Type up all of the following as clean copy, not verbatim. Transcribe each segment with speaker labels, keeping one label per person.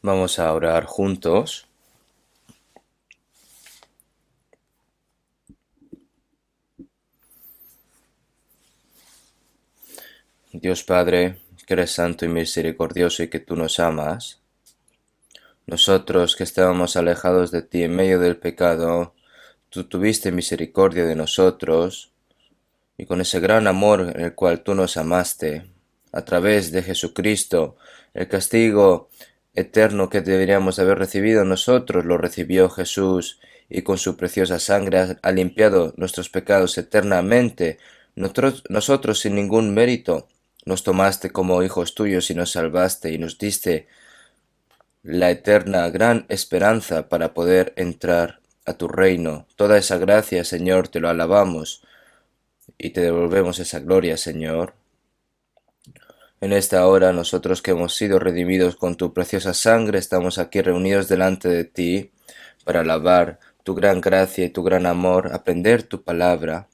Speaker 1: Vamos a orar juntos. Dios Padre, que eres santo y misericordioso y que tú nos amas, nosotros que estábamos alejados de ti en medio del pecado, tú tuviste misericordia de nosotros, y con ese gran amor en el cual tú nos amaste, a través de Jesucristo, el castigo eterno que deberíamos haber recibido nosotros lo recibió Jesús, y con su preciosa sangre ha limpiado nuestros pecados eternamente. Nosotros sin ningún mérito nos tomaste como hijos tuyos y nos salvaste y nos diste la eterna gran esperanza para poder entrar a tu reino. Toda esa gracia, Señor, te lo alabamos y te devolvemos esa gloria, Señor. En esta hora, nosotros que hemos sido redimidos con tu preciosa sangre, estamos aquí reunidos delante de ti para alabar tu gran gracia y tu gran amor, aprender tu palabra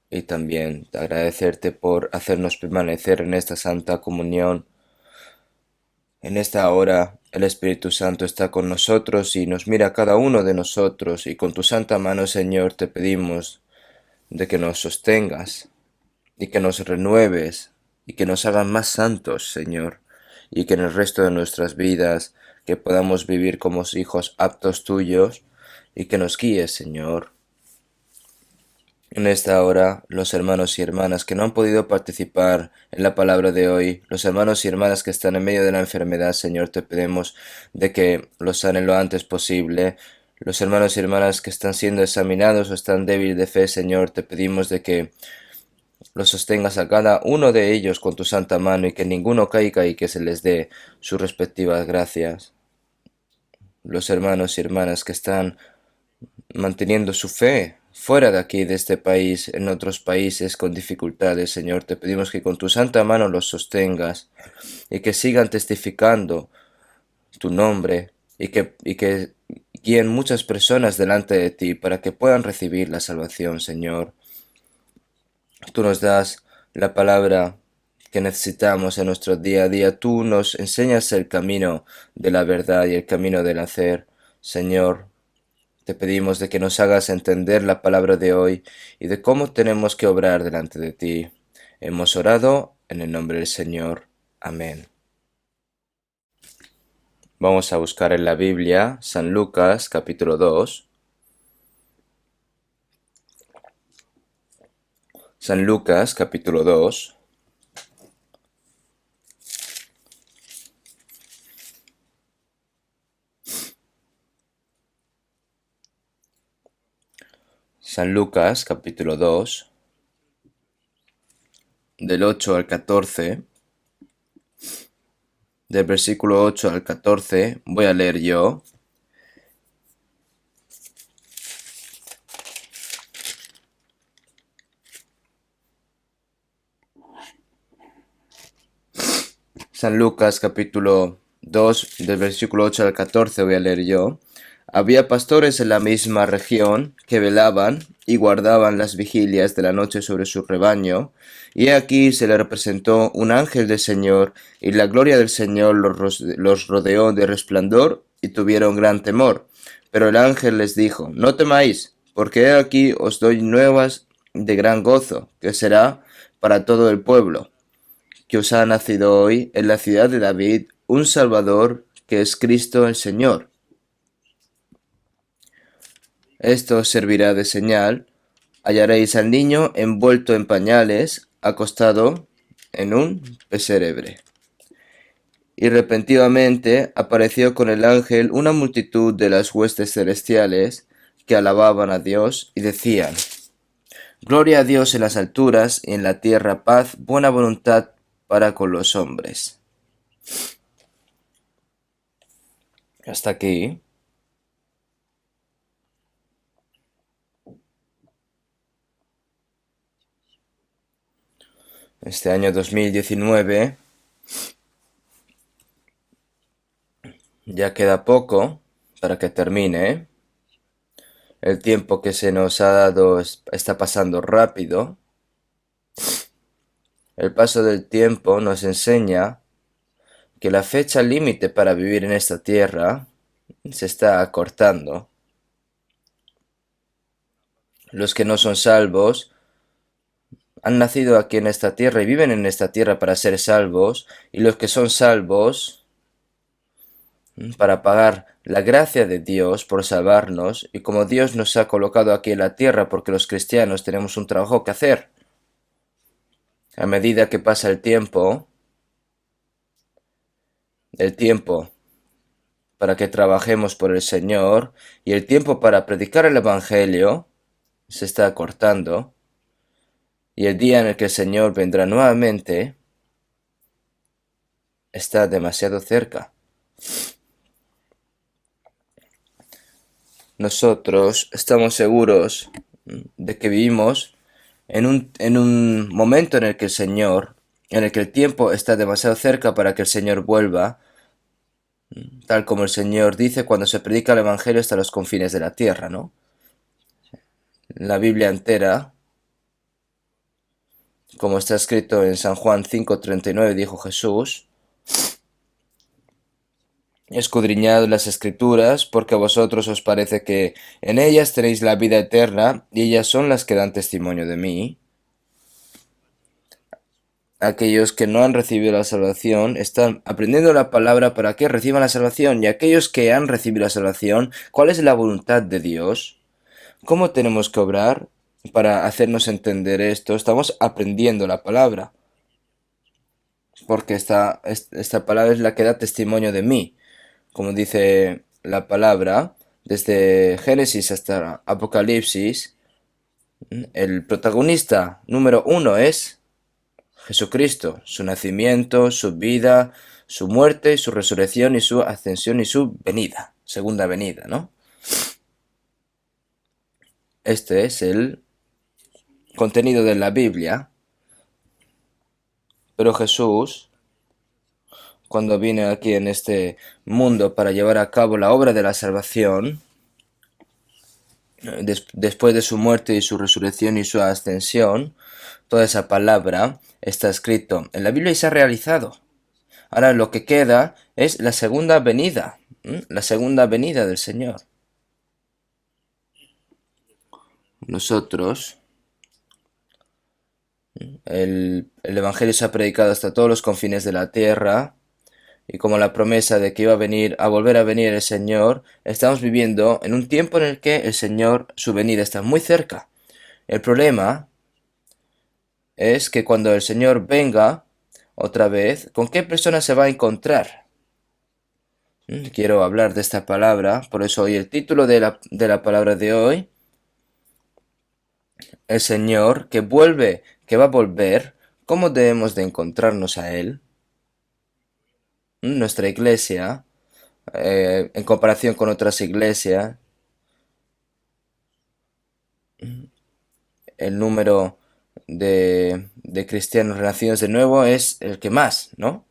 Speaker 1: y también agradecerte por hacernos permanecer en esta santa comunión. En esta hora el Espíritu Santo está con nosotros y nos mira a cada uno de nosotros, y con tu santa mano, Señor, te pedimos de que nos sostengas y que nos renueves y que nos hagan más santos, Señor, y que en el resto de nuestras vidas que podamos vivir como hijos aptos tuyos, y que nos guíes, Señor. En esta hora, los hermanos y hermanas que no han podido participar en la palabra de hoy, los hermanos y hermanas que están en medio de la enfermedad, Señor, te pedimos de que los sanen lo antes posible. Los hermanos y hermanas que están siendo examinados o están débiles de fe, Señor, te pedimos de que los sostengas a cada uno de ellos con tu santa mano, y que ninguno caiga y que se les dé sus respectivas gracias. Los hermanos y hermanas que están manteniendo su fe fuera de aquí, de este país, en otros países con dificultades, Señor, te pedimos que con tu santa mano los sostengas y que sigan testificando tu nombre, y que guíen muchas personas delante de ti para que puedan recibir la salvación, Señor. Tú nos das la palabra que necesitamos en nuestro día a día. Tú nos enseñas el camino de la verdad y el camino del hacer, Señor. Te pedimos de que nos hagas entender la palabra de hoy y de cómo tenemos que obrar delante de ti. Hemos orado en el nombre del Señor. Amén. Vamos a buscar en la Biblia San Lucas capítulo 2. San Lucas capítulo 2. San Lucas capítulo 2, del 8 al 14. Del versículo 8 al 14 voy a leer yo. San Lucas capítulo 2, del versículo 8 al 14 voy a leer yo. Había pastores en la misma región que velaban y guardaban las vigilias de la noche sobre su rebaño, y aquí se le representó un ángel del Señor, y la gloria del Señor los rodeó de resplandor, y tuvieron gran temor. Pero el ángel les dijo: No temáis, porque he aquí os doy nuevas de gran gozo, que será para todo el pueblo, que os ha nacido hoy en la ciudad de David un Salvador, que es Cristo el Señor. Esto os servirá de señal: hallaréis al niño envuelto en pañales, acostado en un pesebre. Y repentinamente apareció con el ángel una multitud de las huestes celestiales, que alababan a Dios y decían: Gloria a Dios en las alturas, y en la tierra paz, buena voluntad para con los hombres. Hasta aquí. Este año 2019 ya queda poco para que termine. El tiempo que se nos ha dado está pasando rápido. El paso del tiempo nos enseña que la fecha límite para vivir en esta tierra se está acortando. Los que no son salvos han nacido aquí en esta tierra y viven en esta tierra para ser salvos, y los que son salvos para pagar la gracia de Dios por salvarnos, y como Dios nos ha colocado aquí en la tierra porque los cristianos tenemos un trabajo que hacer. A medida que pasa el tiempo para que trabajemos por el Señor y el tiempo para predicar el Evangelio se está acortando, y el día en el que el Señor vendrá nuevamente está demasiado cerca. Nosotros estamos seguros de que vivimos en un momento en el que el tiempo está demasiado cerca para que el Señor vuelva, tal como el Señor dice cuando se predica el Evangelio hasta los confines de la tierra, ¿no? La Biblia entera, como está escrito en San Juan 5:39, dijo Jesús: escudriñad las Escrituras, porque a vosotros os parece que en ellas tenéis la vida eterna, y ellas son las que dan testimonio de mí. Aquellos que no han recibido la salvación están aprendiendo la palabra para que reciban la salvación, y aquellos que han recibido la salvación, ¿cuál es la voluntad de Dios? ¿Cómo tenemos que obrar para hacernos entender esto? Estamos aprendiendo la palabra, porque esta palabra es la que da testimonio de mí. Como dice la palabra, desde Génesis hasta Apocalipsis, el protagonista número uno es Jesucristo, su nacimiento, su vida, su muerte, su resurrección y su ascensión y su venida, segunda venida, ¿no? Este es el contenido de la Biblia, pero Jesús, cuando vine aquí en este mundo para llevar a cabo la obra de la salvación, después de su muerte y su resurrección y su ascensión, toda esa palabra está escrito en la Biblia y se ha realizado. Ahora lo que queda es la segunda venida del Señor. Nosotros, el Evangelio se ha predicado hasta todos los confines de la tierra, y como la promesa de que iba a volver a venir el Señor, estamos viviendo en un tiempo en el que el Señor, su venida está muy cerca. El problema es que cuando el Señor venga otra vez, ¿con qué persona se va a encontrar? Quiero hablar de esta palabra, por eso hoy el título de la palabra de hoy, el Señor que va a volver, ¿cómo debemos de encontrarnos a Él? Nuestra iglesia, en comparación con otras iglesias, el número de cristianos renacidos de nuevo es el que más, ¿no?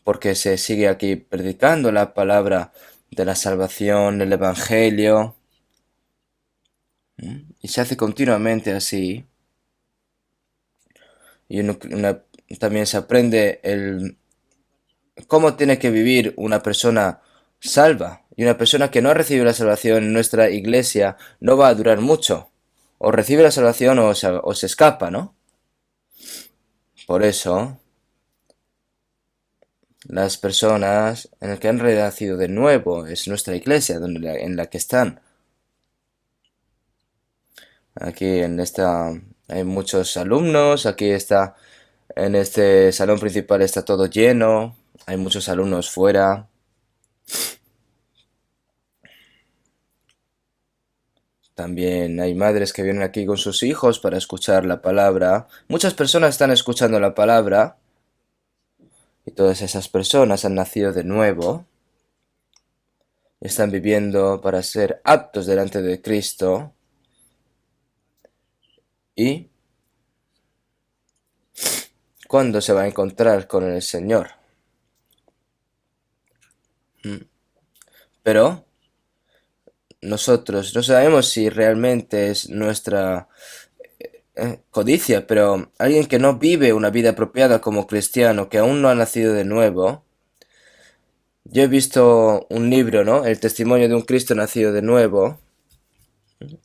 Speaker 1: Porque se sigue aquí predicando la palabra de la salvación, el Evangelio, y se hace continuamente así. Y también se aprende cómo tiene que vivir una persona salva. Y una persona que no ha recibido la salvación en nuestra iglesia no va a durar mucho. O recibe la salvación o se escapa, ¿no? Por eso, las personas en las que han renacido de nuevo es nuestra iglesia en la que están. Aquí en esta hay muchos alumnos, aquí está, en este salón principal está todo lleno, hay muchos alumnos fuera. También hay madres que vienen aquí con sus hijos para escuchar la palabra. Muchas personas están escuchando la palabra y todas esas personas han nacido de nuevo. Están viviendo para ser aptos delante de Cristo. ¿Y cuándo se va a encontrar con el Señor? Pero nosotros no sabemos si realmente es nuestra codicia, pero alguien que no vive una vida apropiada como cristiano, que aún no ha nacido de nuevo, Yo he visto un libro, ¿no? El testimonio de un Cristo nacido de nuevo.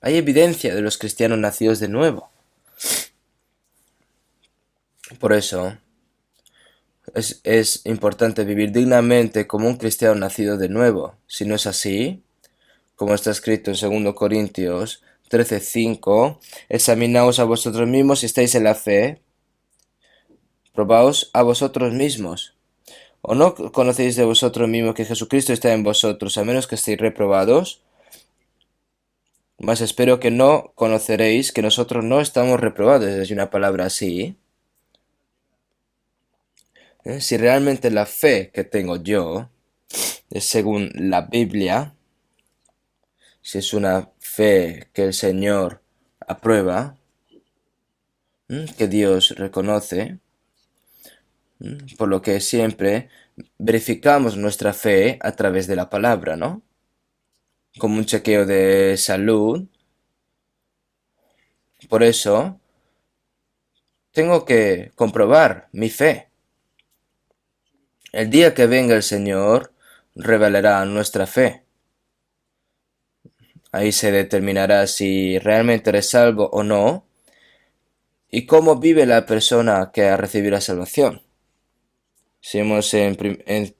Speaker 1: Hay evidencia de los cristianos nacidos de nuevo. Por eso es importante vivir dignamente como un cristiano nacido de nuevo. Si no es así, como está escrito en 2 Corintios 13:5, examinaos a vosotros mismos si estáis en la fe, probaos a vosotros mismos. ¿O no conocéis de vosotros mismos que Jesucristo está en vosotros, a menos que estéis reprobados? Mas espero que no conoceréis que nosotros no estamos reprobados. Es una palabra así. Si realmente la fe que tengo yo es según la Biblia, si es una fe que el Señor aprueba, que Dios reconoce, por lo que siempre verificamos nuestra fe a través de la palabra, ¿no? Como un chequeo de salud. Por eso tengo que comprobar mi fe. El día que venga el Señor revelará nuestra fe. Ahí se determinará si realmente eres salvo o no y cómo vive la persona que ha recibido la salvación. Si vemos en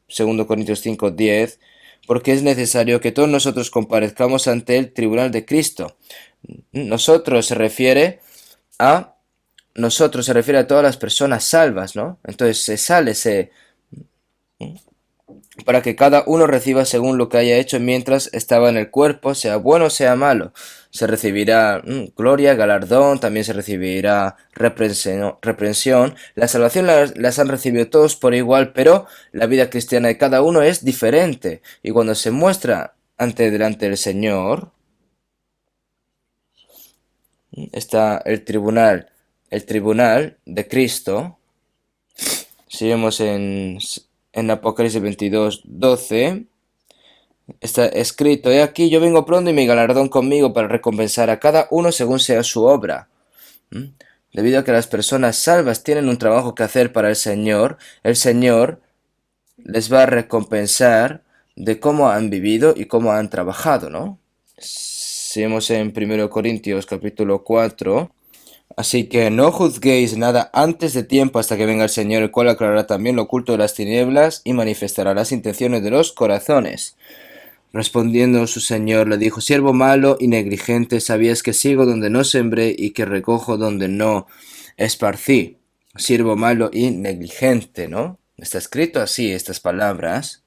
Speaker 1: 2 Corintios 5:10, porque es necesario que todos nosotros comparezcamos ante el tribunal de Cristo. Nosotros se refiere a todas las personas salvas, ¿no? Entonces para que cada uno reciba según lo que haya hecho mientras estaba en el cuerpo, sea bueno o sea malo. Se recibirá gloria, galardón, también se recibirá reprensión. La salvación las han recibido todos por igual, pero la vida cristiana de cada uno es diferente. Y cuando se muestra delante del Señor, está el tribunal de Cristo. Si vemos en Apocalipsis 22:12, está escrito: he aquí, yo vengo pronto y mi galardón conmigo para recompensar a cada uno según sea su obra. Debido a que las personas salvas tienen un trabajo que hacer para el Señor les va a recompensar de cómo han vivido y cómo han trabajado, ¿no? Si vemos en 1 Corintios capítulo 4, así que no juzguéis nada antes de tiempo hasta que venga el Señor, el cual aclarará también lo oculto de las tinieblas y manifestará las intenciones de los corazones. Respondiendo su señor, le dijo: siervo malo y negligente, sabías que sigo donde no sembré y que recojo donde no esparcí. Siervo malo y negligente, ¿no? Está escrito así estas palabras.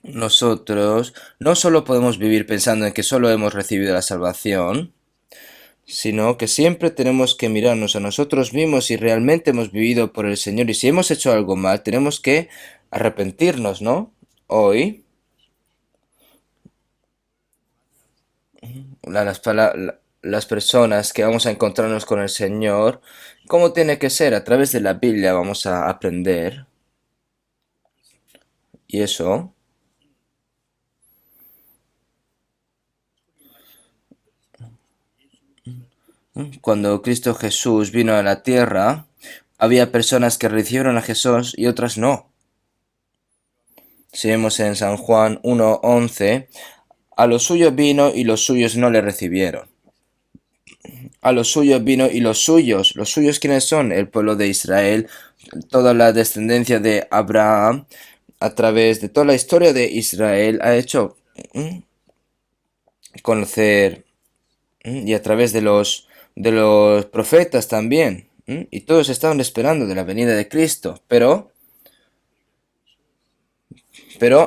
Speaker 1: Nosotros no solo podemos vivir pensando en que solo hemos recibido la salvación, sino que siempre tenemos que mirarnos a nosotros mismos si realmente hemos vivido por el Señor, y si hemos hecho algo mal, tenemos que arrepentirnos, ¿no? Hoy las personas que vamos a encontrarnos con el Señor, ¿cómo tiene que ser? A través de la Biblia vamos a aprender. Y eso, cuando Cristo Jesús vino a la tierra, había personas que recibieron a Jesús y otras no. Si vemos en San Juan 1:11, a los suyos vino y los suyos no le recibieron. A los suyos vino y los suyos ¿quiénes son? El pueblo de Israel, toda la descendencia de Abraham, a través de toda la historia de Israel, ha hecho conocer, y a través de los profetas también, y todos estaban esperando de la venida de Cristo, pero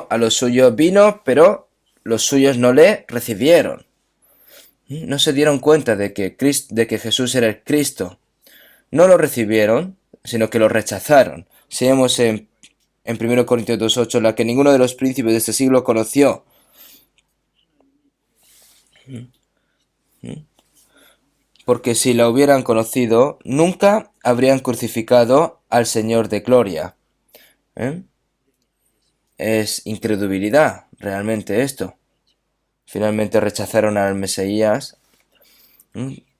Speaker 1: a los suyos vino, pero los suyos no le recibieron. No se dieron cuenta de que Jesús era el Cristo. No lo recibieron, sino que lo rechazaron. Si vemos en 1 Corintios 2:8, la que ninguno de los príncipes de este siglo conoció. Porque si la hubieran conocido, nunca habrían crucificado al Señor de gloria. Es incredulidad, realmente esto. Finalmente rechazaron al Mesías,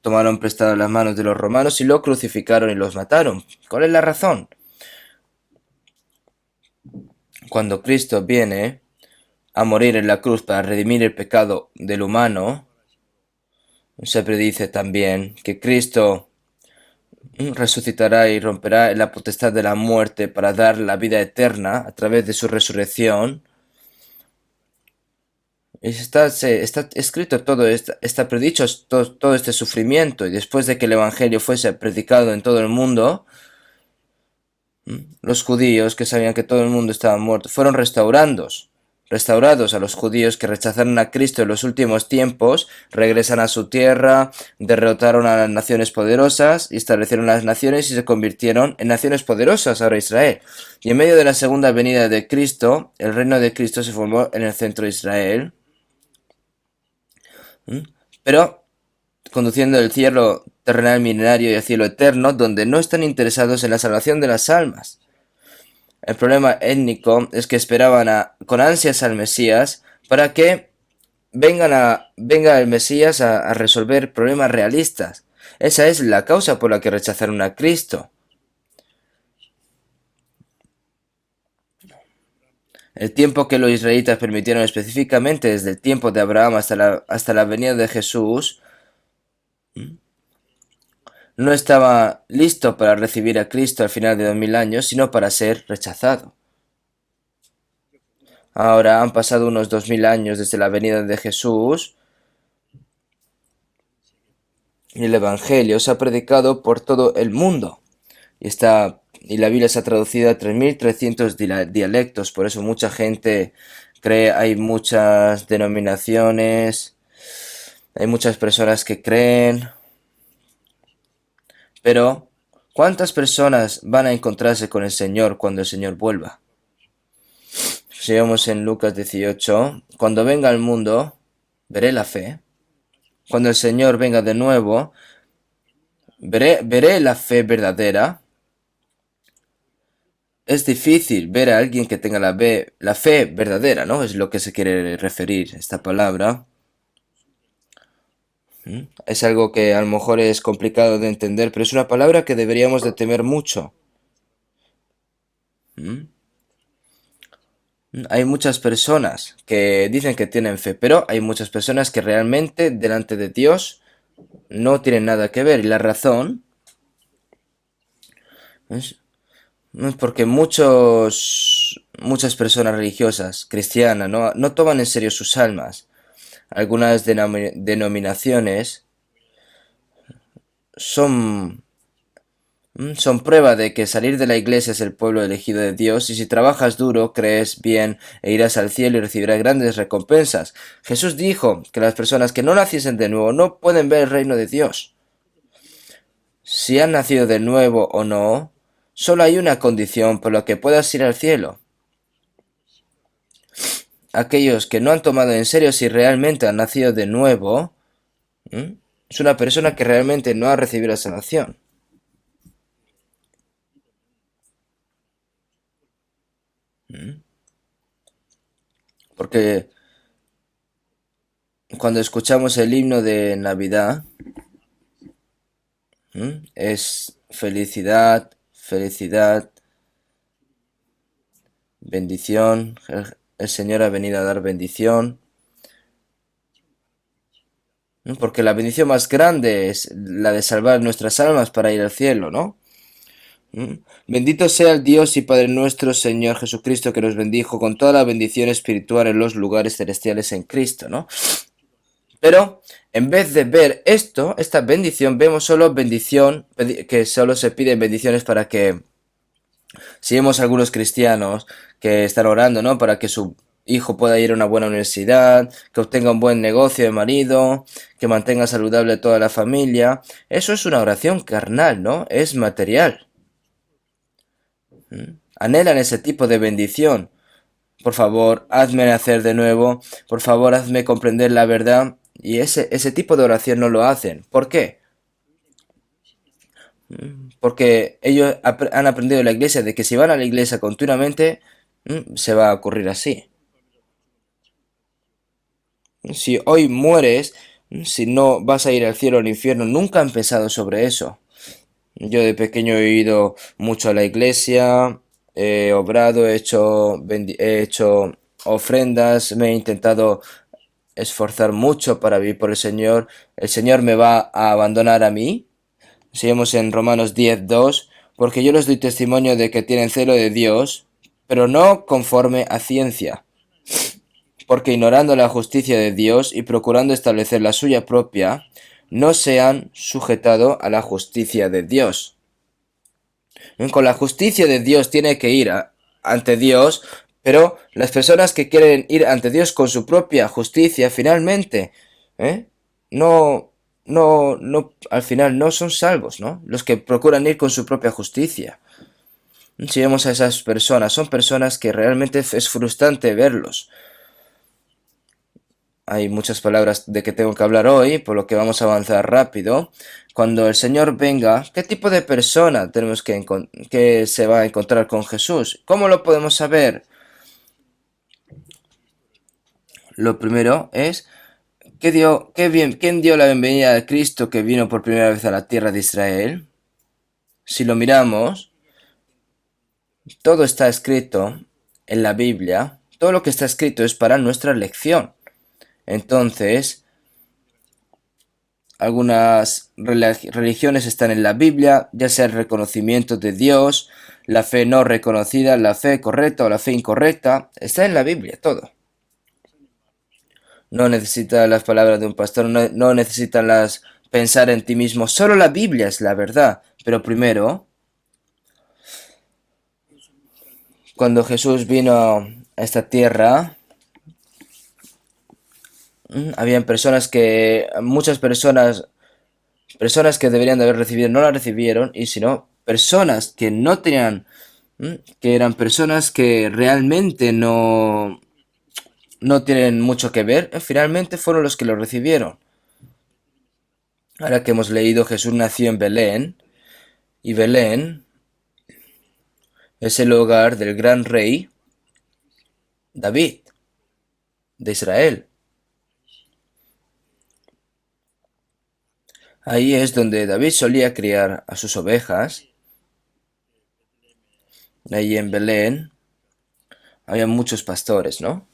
Speaker 1: tomaron prestadas las manos de los romanos y lo crucificaron y los mataron. ¿Cuál es la razón? cuando Cristo viene a morir en la cruz para redimir el pecado del humano, se predice también que Cristo resucitará y romperá la potestad de la muerte para dar la vida eterna a través de su resurrección. Está escrito todo, está predicho todo este sufrimiento, y después de que el Evangelio fuese predicado en todo el mundo, los judíos que sabían que todo el mundo estaba muerto fueron restaurados a los judíos que rechazaron a Cristo en los últimos tiempos, regresan a su tierra, derrotaron a las naciones poderosas y establecieron las naciones y se convirtieron en naciones poderosas, ahora Israel. Y en medio de la segunda venida de Cristo, el reino de Cristo se formó en el centro de Israel, pero conduciendo el cielo terrenal milenario y el cielo eterno, donde no están interesados en la salvación de las almas. El problema étnico es que esperaban con ansias al Mesías para que venga el Mesías a resolver problemas realistas. Esa es la causa por la que rechazaron a Cristo. El tiempo que los israelitas permitieron específicamente desde el tiempo de Abraham hasta la venida de Jesús no estaba listo para recibir a Cristo al final de 2000 años, sino para ser rechazado. Ahora han pasado unos 2000 años desde la venida de Jesús y el Evangelio se ha predicado por todo el mundo. Y la Biblia se ha traducido a 3300 dialectos, por eso mucha gente cree, hay muchas denominaciones, hay muchas personas que creen. Pero, ¿cuántas personas van a encontrarse con el Señor cuando el Señor vuelva? Sigamos en Lucas 18. Cuando venga al mundo, veré la fe. Cuando el Señor venga de nuevo, veré la fe verdadera. Es difícil ver a alguien que tenga la fe verdadera, ¿no? Es lo que se quiere referir esta palabra. Es algo que a lo mejor es complicado de entender, pero es una palabra que deberíamos de temer mucho. Hay muchas personas que dicen que tienen fe, pero hay muchas personas que realmente delante de Dios no tienen nada que ver. Y la razón es porque muchas personas religiosas, cristianas, no toman en serio sus almas. Algunas denominaciones son son prueba de que salir de la iglesia es el pueblo elegido de Dios, y si trabajas duro, crees bien e irás al cielo y recibirás grandes recompensas. Jesús dijo que las personas que no naciesen de nuevo no pueden ver el reino de Dios. Si han nacido de nuevo o no, solo hay una condición por la que puedas ir al cielo. Aquellos que no han tomado en serio si realmente han nacido de nuevo, es una persona que realmente no ha recibido la salvación. Porque cuando escuchamos el himno de Navidad, es felicidad, felicidad, bendición. El Señor ha venido a dar bendición. Porque la bendición más grande es la de salvar nuestras almas para ir al cielo, ¿no? Bendito sea el Dios y Padre nuestro, Señor Jesucristo, que nos bendijo con toda la bendición espiritual en los lugares celestiales en Cristo, ¿no? Pero en vez de ver esta bendición, vemos solo bendición, que solo se piden bendiciones para que, si vemos algunos cristianos que están orando, ¿no? Para que su hijo pueda ir a una buena universidad, que obtenga un buen negocio de marido, que mantenga saludable toda la familia. Eso es una oración carnal, ¿no? Es material. Anhelan ese tipo de bendición. Por favor, hazme nacer de nuevo. Por favor, hazme comprender la verdad. Y ese tipo de oración no lo hacen. ¿Por qué? Porque ellos han aprendido en la iglesia de que si van a la iglesia continuamente, se va a ocurrir así. Si hoy mueres, si no vas a ir al cielo o al infierno, nunca han pensado sobre eso. Yo de pequeño he ido mucho a la iglesia, he obrado, he hecho ofrendas, me he intentado esforzar mucho para vivir por ¿el Señor me va a abandonar a mí? Seguimos en Romanos 10:2, porque yo les doy testimonio de que tienen celo de Dios, pero no conforme a ciencia, porque ignorando la justicia de Dios y procurando establecer la suya propia, no se han sujetado a la justicia de Dios. Con la justicia de Dios tiene que ir ante Dios, pero las personas que quieren ir ante Dios con su propia justicia, finalmente, no, al final no son salvos, ¿no? Los que procuran ir con su propia justicia. Si vemos a esas personas, son personas que realmente es frustrante verlos. Hay muchas palabras de que tengo que hablar hoy, por lo que vamos a avanzar rápido. Cuando el Señor venga, ¿qué tipo de persona tenemos que se va a encontrar con Jesús? ¿Cómo lo podemos saber? Lo primero es, ¿quién dio la bienvenida a Cristo que vino por primera vez a la tierra de Israel? Si lo miramos, todo está escrito en la Biblia. Todo lo que está escrito es para nuestra lección. Entonces, algunas religiones están en la Biblia, ya sea el reconocimiento de Dios, la fe no reconocida, la fe correcta o la fe incorrecta, está en la Biblia todo. No necesitas las palabras de un pastor, no necesitas pensar en ti mismo, solo la Biblia es la verdad. Pero primero, cuando Jesús vino a esta tierra, habían muchas personas que deberían de haber recibido no la recibieron, y si no, personas que no tenían, que eran personas que realmente no tienen mucho que ver, finalmente fueron los que lo recibieron. Ahora que hemos leído, Jesús nació en Belén, y Belén es el hogar del gran rey David, de Israel. Ahí es donde David solía criar a sus ovejas. Ahí en Belén había muchos pastores, ¿no?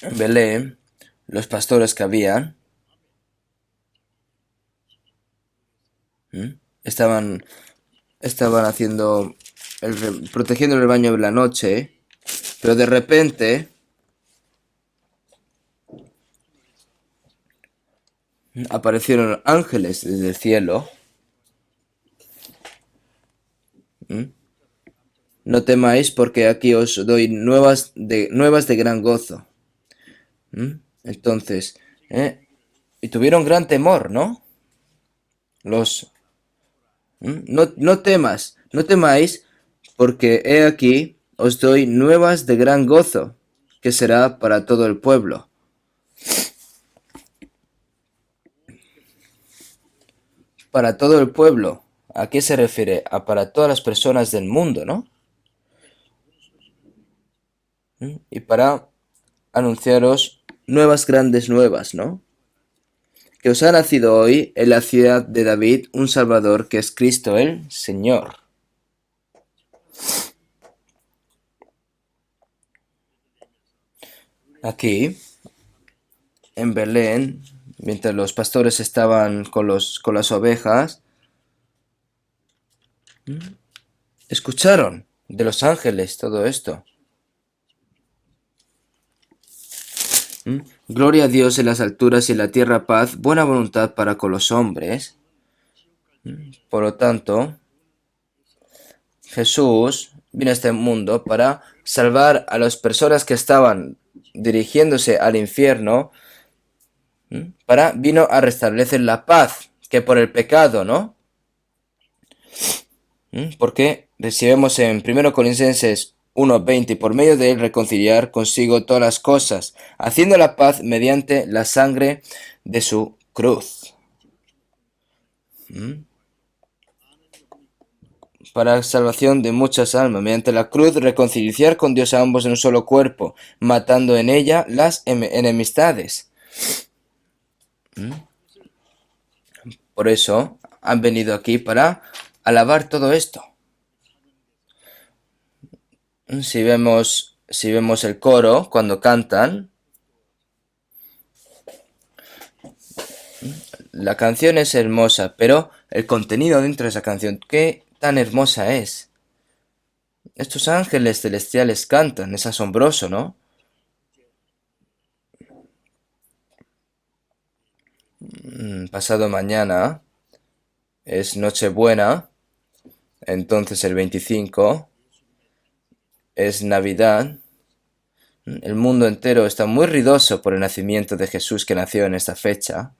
Speaker 1: En Belén, los pastores que había estaban haciendo protegiendo el rebaño de la noche, pero de repente aparecieron ángeles desde el cielo. No temáis, porque aquí os doy nuevas de gran gozo. Entonces, y tuvieron gran temor, ¿no? No temas, no temáis, porque he aquí os doy nuevas de gran gozo, que será para todo el pueblo. Para todo el pueblo. ¿A qué se refiere? A para todas las personas del mundo, ¿no? Y para anunciaros grandes nuevas, ¿no? Que os ha nacido hoy en la ciudad de David un Salvador, que es Cristo el Señor. Aquí, en Belén, mientras los pastores estaban con las ovejas, escucharon de los ángeles todo esto. Gloria a Dios en las alturas y en la tierra paz, buena voluntad para con los hombres. Por lo tanto, Jesús vino a este mundo para salvar a las personas que estaban dirigiéndose al infierno, vino a restablecer la paz que por el pecado, ¿no? Porque recibimos en 1 Corintios 1:20, y por medio de él reconciliar consigo todas las cosas, haciendo la paz mediante la sangre de su cruz. Para salvación de muchas almas, mediante la cruz reconciliar con Dios a ambos en un solo cuerpo, matando en ella las enemistades. Por eso han venido aquí para alabar todo esto. Si vemos el coro cuando cantan, la canción es hermosa, pero el contenido dentro de esa canción, ¿qué tan hermosa es? Estos ángeles celestiales cantan, es asombroso, ¿no? Pasado mañana es Nochebuena, entonces el 25 es Navidad. El mundo entero está muy ruidoso por el nacimiento de Jesús que nació en esta fecha.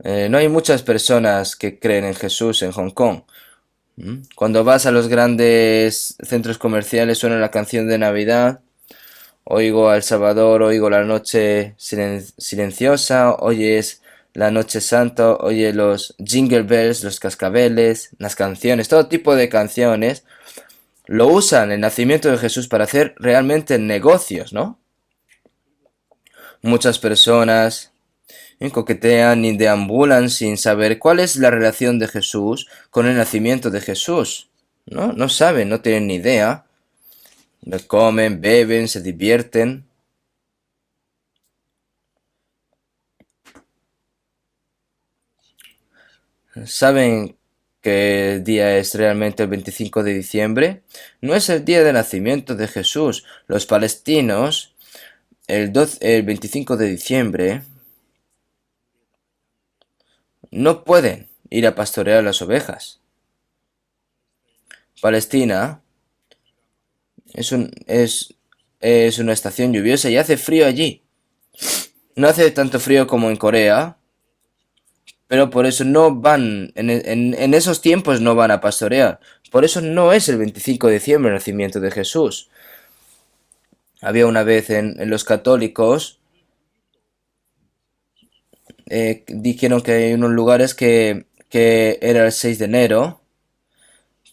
Speaker 1: No hay muchas personas que creen en Jesús en Hong Kong. Cuando vas a los grandes centros comerciales suena la canción de Navidad. Oigo a El Salvador, oigo la noche silenciosa, oyes la noche santa, oye los jingle bells, los cascabeles, las canciones, todo tipo de canciones. Lo usan el nacimiento de Jesús para hacer realmente negocios, ¿no? Muchas personas coquetean y deambulan sin saber cuál es la relación de Jesús con el nacimiento de Jesús. No saben, no tienen ni idea. Comen, beben, se divierten. ¿Saben qué día es realmente el 25 de diciembre? No es el día de nacimiento de Jesús. Los palestinos, el 25 de diciembre, no pueden ir a pastorear las ovejas. Palestina es una estación lluviosa y hace frío allí. No hace tanto frío como en Corea, pero por eso no van, en esos tiempos no van a pastorear. Por eso no es el 25 de diciembre el nacimiento de Jesús. Había una vez en los católicos, dijeron que hay unos lugares que era el 6 de enero,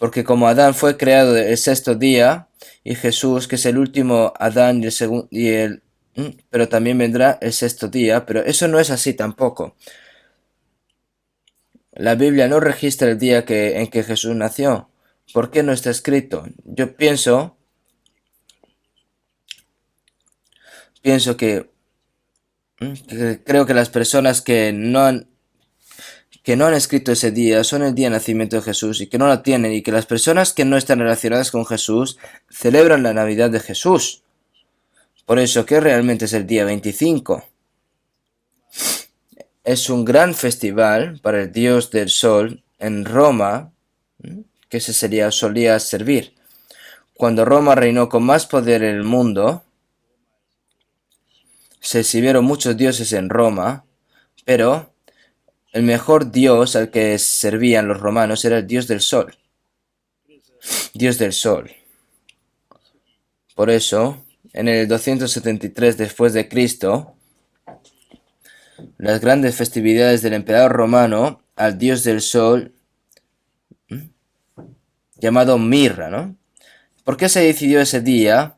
Speaker 1: porque como Adán fue creado el sexto día, y Jesús, que es el último Adán y el segundo, pero también vendrá el sexto día, pero eso no es así tampoco. La Biblia no registra el día en que Jesús nació. ¿Por qué no está escrito? Yo pienso que creo que las personas que no han escrito ese día son el día de nacimiento de Jesús y que no la tienen, y que las personas que no están relacionadas con Jesús celebran la Navidad de Jesús. Por eso, ¿qué realmente es el día 25? Es un gran festival para el dios del sol en Roma, que solía servir. Cuando Roma reinó con más poder en el mundo, se exhibieron muchos dioses en Roma, pero el mejor dios al que servían los romanos era el dios del sol. Dios del sol. Por eso, en el 273 después de Cristo, las grandes festividades del emperador romano al dios del sol, llamado Mirra, ¿no? ¿Por qué se decidió ese día?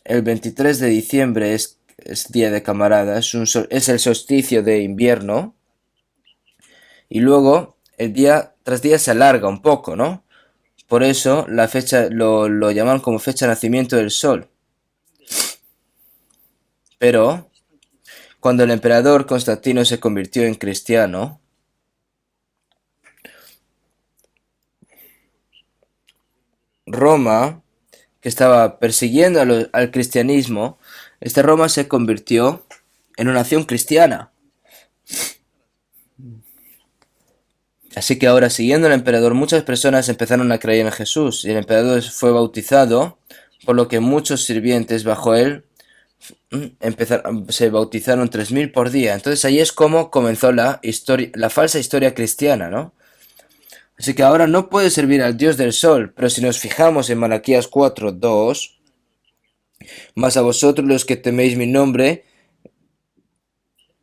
Speaker 1: El 23 de diciembre es día de camaradas, es el solsticio de invierno, y luego el día tras día se alarga un poco, ¿no? Por eso la fecha lo llaman como fecha de nacimiento del sol. Pero cuando el emperador Constantino se convirtió en cristiano, Roma, que estaba persiguiendo al cristianismo, Roma se convirtió en una nación cristiana. Así que ahora, siguiendo al emperador, muchas personas empezaron a creer en Jesús, y el emperador fue bautizado, por lo que muchos sirvientes bajo él se bautizaron 3000 por día. Entonces ahí es como comenzó la falsa historia cristiana, ¿no? Así que ahora no puede servir al Dios del sol, pero si nos fijamos en Malaquías 4:2, mas a vosotros los que teméis mi nombre,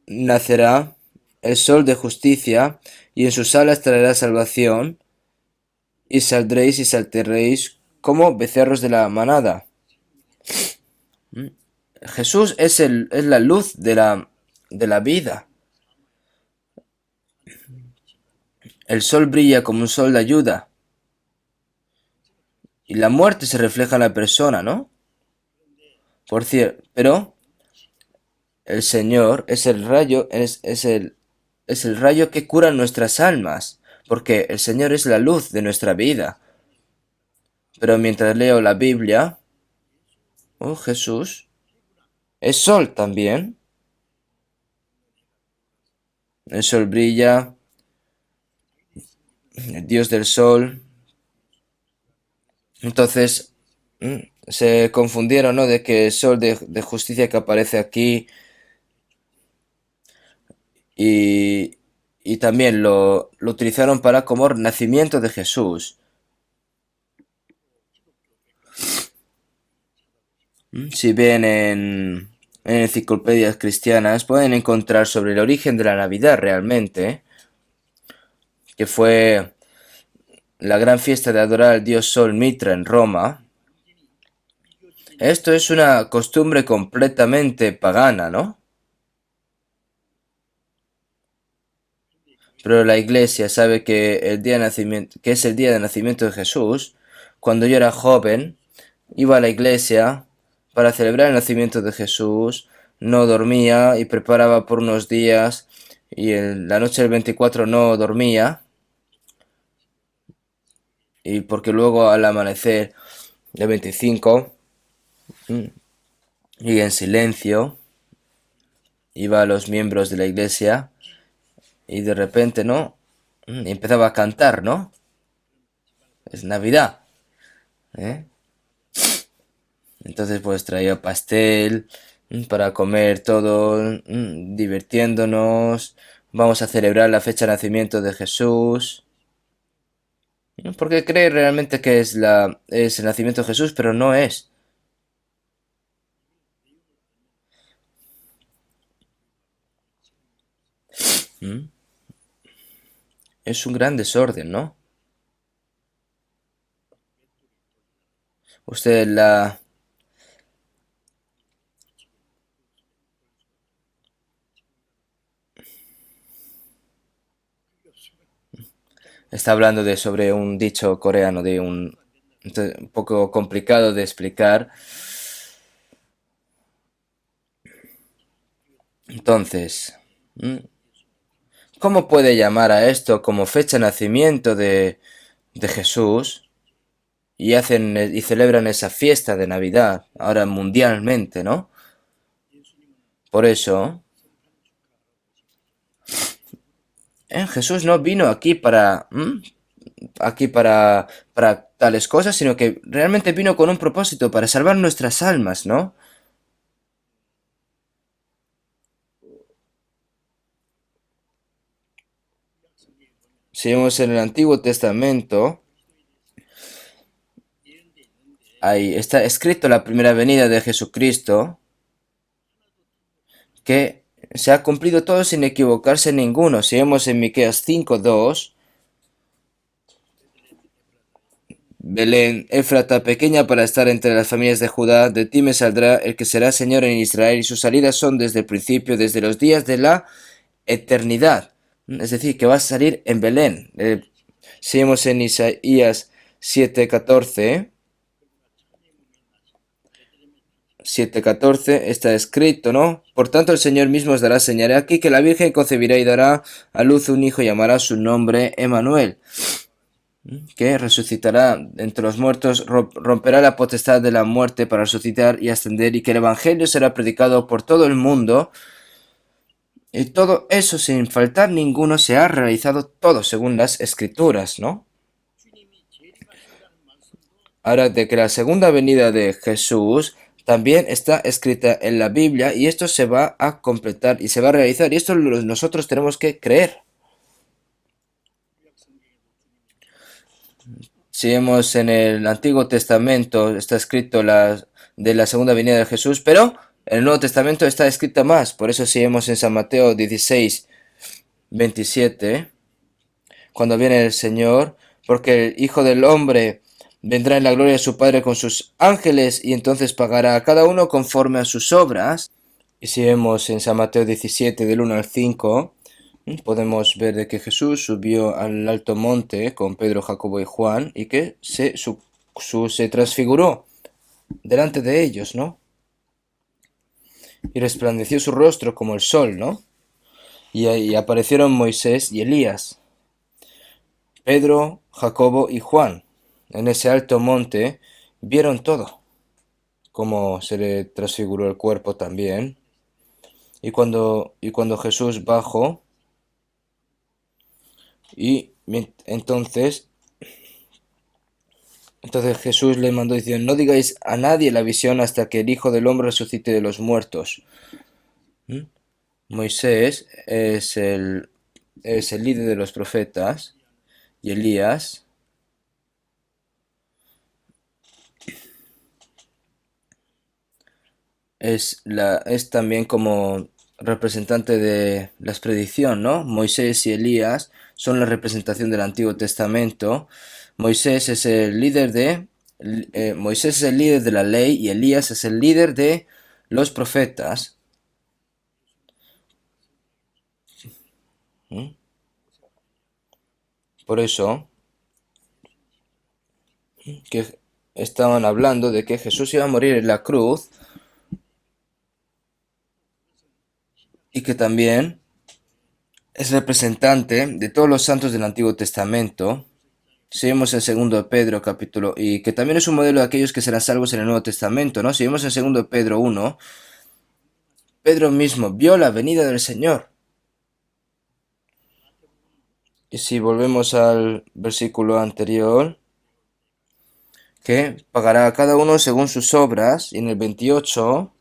Speaker 1: nacerá el sol de justicia, y en sus alas traerá salvación, y saldréis y saltaréis como becerros de la manada. Jesús es la luz de la vida. El sol brilla como un sol de ayuda. Y la muerte se refleja en la persona, ¿no? Por cierto, pero el Señor es el rayo, es el rayo que cura nuestras almas, porque el Señor es la luz de nuestra vida. Pero mientras leo la Biblia, oh Jesús, es sol también. El sol brilla, el Dios del sol. Entonces, se confundieron, ¿no? De que el sol de justicia que aparece aquí y, y también lo utilizaron para como nacimiento de Jesús. Si ven en enciclopedias cristianas, pueden encontrar sobre el origen de la Navidad realmente, que fue la gran fiesta de adorar al dios Sol Mitra en Roma. Esto es una costumbre completamente pagana, ¿no? Pero la iglesia sabe que el día de nacimiento, que es el día de nacimiento de Jesús. Cuando yo era joven, iba a la iglesia para celebrar el nacimiento de Jesús, no dormía y preparaba por unos días y en la noche del 24 no dormía y porque luego al amanecer del 25 y en silencio iba a los miembros de la iglesia y de repente, ¿no? Y empezaba a cantar, ¿no? Es Navidad, ¿eh? Entonces pues traía pastel para comer todo, divirtiéndonos. Vamos a celebrar la fecha de nacimiento de Jesús. Porque cree realmente que es el nacimiento de Jesús, pero no es. ¿Mm? Es un gran desorden, ¿no? Usted la está hablando de sobre un dicho coreano de un poco complicado de explicar. Entonces, ¿cómo puede llamar a esto como fecha de nacimiento de Jesús? Y hacen y celebran esa fiesta de Navidad ahora mundialmente, ¿no? Por eso, Jesús no vino aquí para tales cosas, sino que realmente vino con un propósito para salvar nuestras almas, ¿no? Si vemos en el Antiguo Testamento, ahí está escrito la primera venida de Jesucristo, que se ha cumplido todo sin equivocarse ninguno. Si vemos en Miqueas 5:2, Belén, Éfrata, pequeña para estar entre las familias de Judá, de ti me saldrá el que será Señor en Israel, y sus salidas son desde el principio, desde los días de la eternidad. Es decir, que va a salir en Belén. Si vemos en Isaías 7:14, 7:14 está escrito, ¿no? Por tanto el Señor mismo os dará señal aquí que la Virgen concebirá y dará a luz un hijo y llamará su nombre Emmanuel, que resucitará entre los muertos, romperá la potestad de la muerte para resucitar y ascender, y que el Evangelio será predicado por todo el mundo. Y todo eso sin faltar ninguno se ha realizado todo según las escrituras, ¿no? Ahora, de que la segunda venida de Jesús también está escrita en la Biblia y esto se va a completar y se va a realizar y esto nosotros tenemos que creer. Si vemos en el Antiguo Testamento está escrito de la segunda venida de Jesús, pero en el Nuevo Testamento está escrita más. Por eso si vemos en San Mateo 16:27, cuando viene el Señor, porque el Hijo del Hombre vendrá en la gloria de su Padre con sus ángeles y entonces pagará a cada uno conforme a sus obras. Y si vemos en San Mateo 17 del 1 al 5, Podemos ver de que Jesús subió al alto monte con Pedro, Jacobo y Juan y que se transfiguró delante de ellos, ¿no? Y resplandeció su rostro como el sol, ¿no? Y ahí aparecieron Moisés y Elías, Pedro, Jacobo y Juan. En ese alto monte vieron todo, cómo se le transfiguró el cuerpo también. Y cuando Jesús bajó, y entonces Jesús le mandó diciendo, no digáis a nadie la visión hasta que el Hijo del Hombre resucite de los muertos. ¿Mm? Moisés es el líder de los profetas y Elías es también como representante de la predicción, ¿no? Moisés y Elías son la representación del Antiguo Testamento. Moisés es el líder Moisés es el líder de la ley y Elías es el líder de los profetas. ¿Mm? Por eso que estaban hablando de que Jesús iba a morir en la cruz y que también es representante de todos los santos del Antiguo Testamento. Si vemos en 2 Pedro capítulo, y que también es un modelo de aquellos que serán salvos en el Nuevo Testamento, ¿no? Si vemos en 2 Pedro 1, Pedro mismo vio la venida del Señor. Y si volvemos al versículo anterior, que pagará a cada uno según sus obras, y en el 28,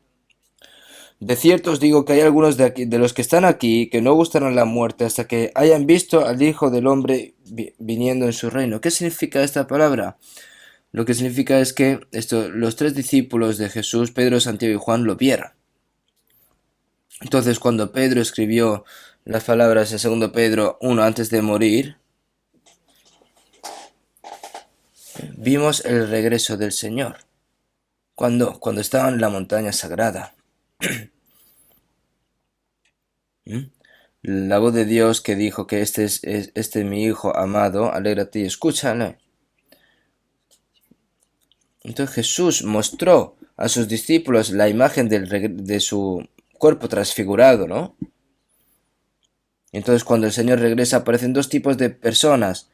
Speaker 1: de cierto os digo que hay algunos de los que están aquí que no gustarán la muerte hasta que hayan visto al Hijo del Hombre viniendo en su reino. ¿Qué significa esta palabra? Lo que significa es que los tres discípulos de Jesús, Pedro, Santiago y Juan, lo vieron. Entonces, cuando Pedro escribió las palabras en 2 Pedro 1 antes de morir, vimos el regreso del Señor. Cuando estaba en la montaña sagrada. La voz de Dios que dijo que este es mi Hijo amado, alégrate y escúchale. Entonces Jesús mostró a sus discípulos la imagen de su cuerpo transfigurado, ¿no? Entonces cuando el Señor regresa aparecen dos tipos de personas.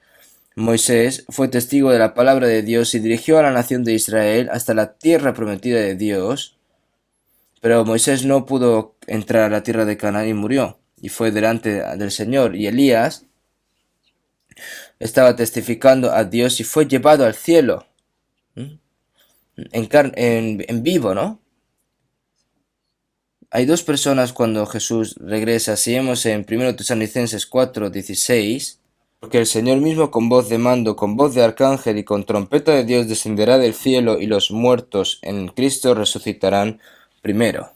Speaker 1: Moisés fue testigo de la palabra de Dios y dirigió a la nación de Israel hasta la tierra prometida de Dios, pero Moisés no pudo entrar a la tierra de Canaán y murió, y fue delante del Señor. Y Elías estaba testificando a Dios y fue llevado al cielo, en vivo, ¿no? Hay dos personas cuando Jesús regresa. Si vemos en 1 Tesalonicenses 4:16, porque el Señor mismo con voz de mando, con voz de arcángel y con trompeta de Dios descenderá del cielo y los muertos en Cristo resucitarán primero.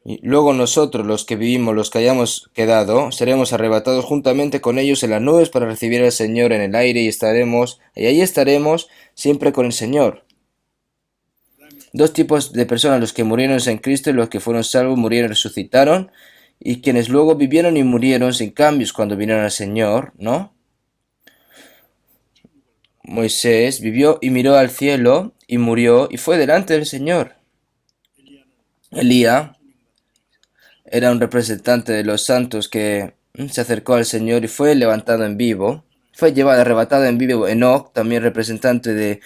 Speaker 1: Y luego nosotros, los que vivimos, los que hayamos quedado, seremos arrebatados juntamente con ellos en las nubes para recibir al Señor en el aire y ahí estaremos siempre con el Señor. Dos tipos de personas, los que murieron en Cristo y los que fueron salvos, murieron y resucitaron, y quienes luego vivieron y murieron sin cambios cuando vinieron al Señor, ¿no? Moisés vivió y miró al cielo y murió y fue delante del Señor. Elías era un representante de los santos que se acercó al Señor y fue levantado en vivo. Fue llevado, arrebatado en vivo Enoc, también representante de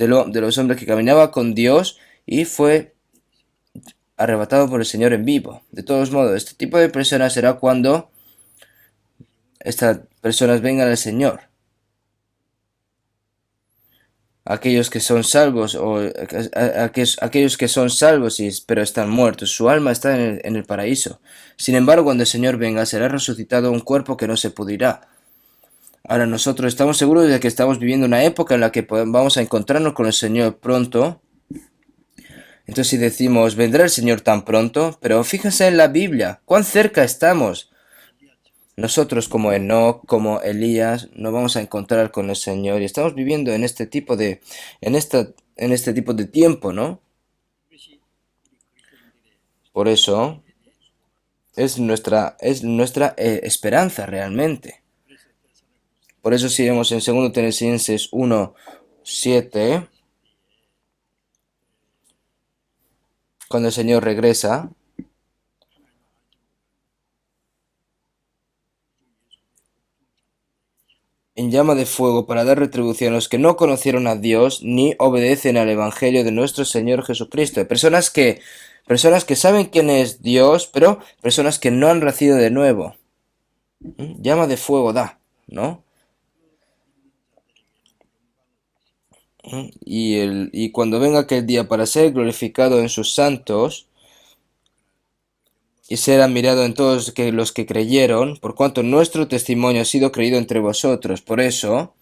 Speaker 1: los hombres que caminaba con Dios, y fue arrebatado por el Señor en vivo. De todos modos, este tipo de personas será cuando estas personas vengan al Señor. Aquellos que son salvos o aquellos que son salvos pero están muertos, su alma está en el paraíso. Sin embargo, cuando el Señor venga, será resucitado un cuerpo que no se pudrirá. Ahora nosotros estamos seguros de que estamos viviendo una época en la que vamos a encontrarnos con el Señor pronto. Entonces si decimos, ¿vendrá el Señor tan pronto? Pero fíjense en la Biblia, ¿cuán cerca estamos? Nosotros como Enoc, como Elías, nos vamos a encontrar con el Señor y estamos viviendo en este tipo de tiempo, ¿no? Por eso es nuestra esperanza realmente. Por eso si vemos en 2 Tesalonicenses 1:7, cuando el Señor regresa, en llama de fuego para dar retribución a los que no conocieron a Dios ni obedecen al Evangelio de nuestro Señor Jesucristo. Personas que saben quién es Dios, pero personas que no han nacido de nuevo. Llama de fuego da, ¿no? Y cuando venga aquel día para ser glorificado en sus santos y ser admirado en todos los que creyeron, por cuanto nuestro testimonio ha sido creído entre vosotros. Por eso,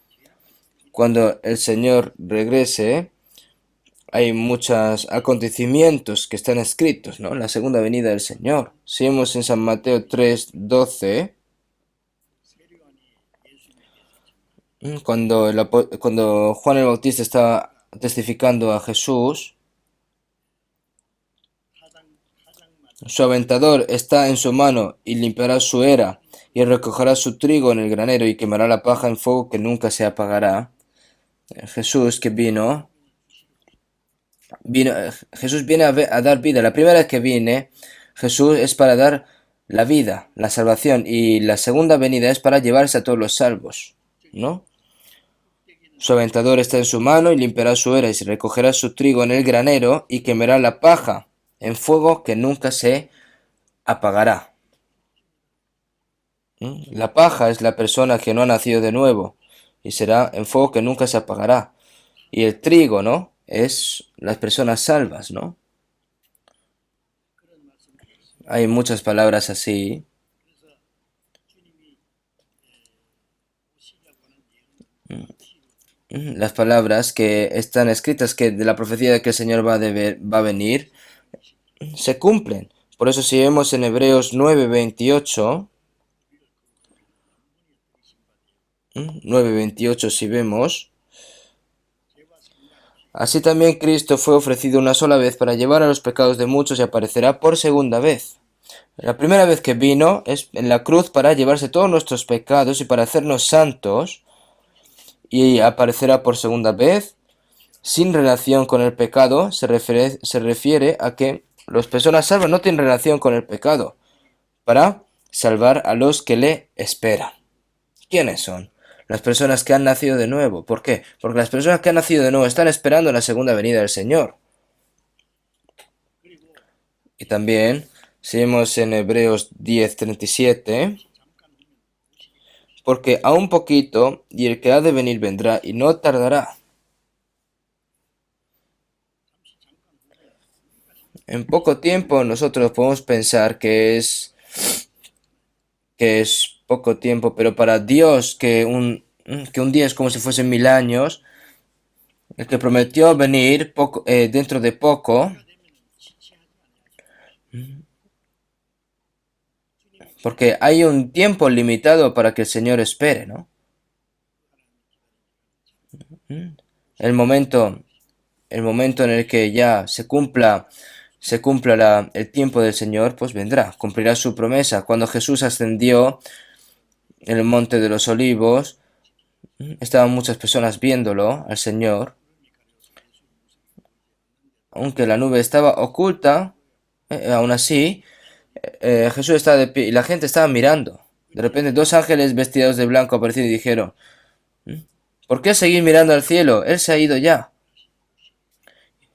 Speaker 1: cuando el Señor regrese, hay muchos acontecimientos que están escritos, ¿no? La segunda venida del Señor. Si vemos en San Mateo 3:12, cuando Juan el Bautista estaba testificando a Jesús, su aventador está en su mano y limpiará su era y recogerá su trigo en el granero y quemará la paja en fuego que nunca se apagará. Jesús que Jesús viene a dar vida. La primera vez que viene, Jesús es para dar la vida, la salvación, y la segunda venida es para llevarse a todos los salvos, ¿no? Su aventador está en su mano y limpiará su era y se recogerá su trigo en el granero y quemará la paja en fuego que nunca se apagará. La paja es la persona que no ha nacido de nuevo y será en fuego que nunca se apagará. Y el trigo, ¿no? Es las personas salvas, ¿no? Hay muchas palabras así. Las palabras que están escritas que de la profecía de que el Señor va a venir se cumplen. Por eso si vemos en Hebreos 9:28, 9:28 si vemos, así también Cristo fue ofrecido una sola vez para llevar a los pecados de muchos y aparecerá por segunda vez. La primera vez que vino es en la cruz para llevarse todos nuestros pecados y para hacernos santos, y aparecerá por segunda vez sin relación con el pecado. Se refiere a que las personas salvas no tienen relación con el pecado para salvar a los que le esperan. ¿Quiénes son? Las personas que han nacido de nuevo. ¿Por qué? Porque las personas que han nacido de nuevo están esperando la segunda venida del Señor. Y también, si vemos en Hebreos 10:37, porque a un poquito, y el que ha de venir vendrá, y no tardará. En poco tiempo nosotros podemos pensar que es poco tiempo, pero para Dios que un día es como si fuesen 1000 años, el que prometió venir dentro de poco, porque hay un tiempo limitado para que el Señor espere, ¿no? El momento, el momento en el que ya se cumpla el tiempo del Señor, pues vendrá, cumplirá su promesa. Cuando Jesús ascendió en el monte de los olivos, estaban muchas personas viéndolo al Señor, aunque la nube estaba oculta, aún así, Jesús estaba de pie y la gente estaba mirando. De repente 2 ángeles vestidos de blanco aparecieron y dijeron, ¿por qué seguir mirando al cielo? Él se ha ido ya.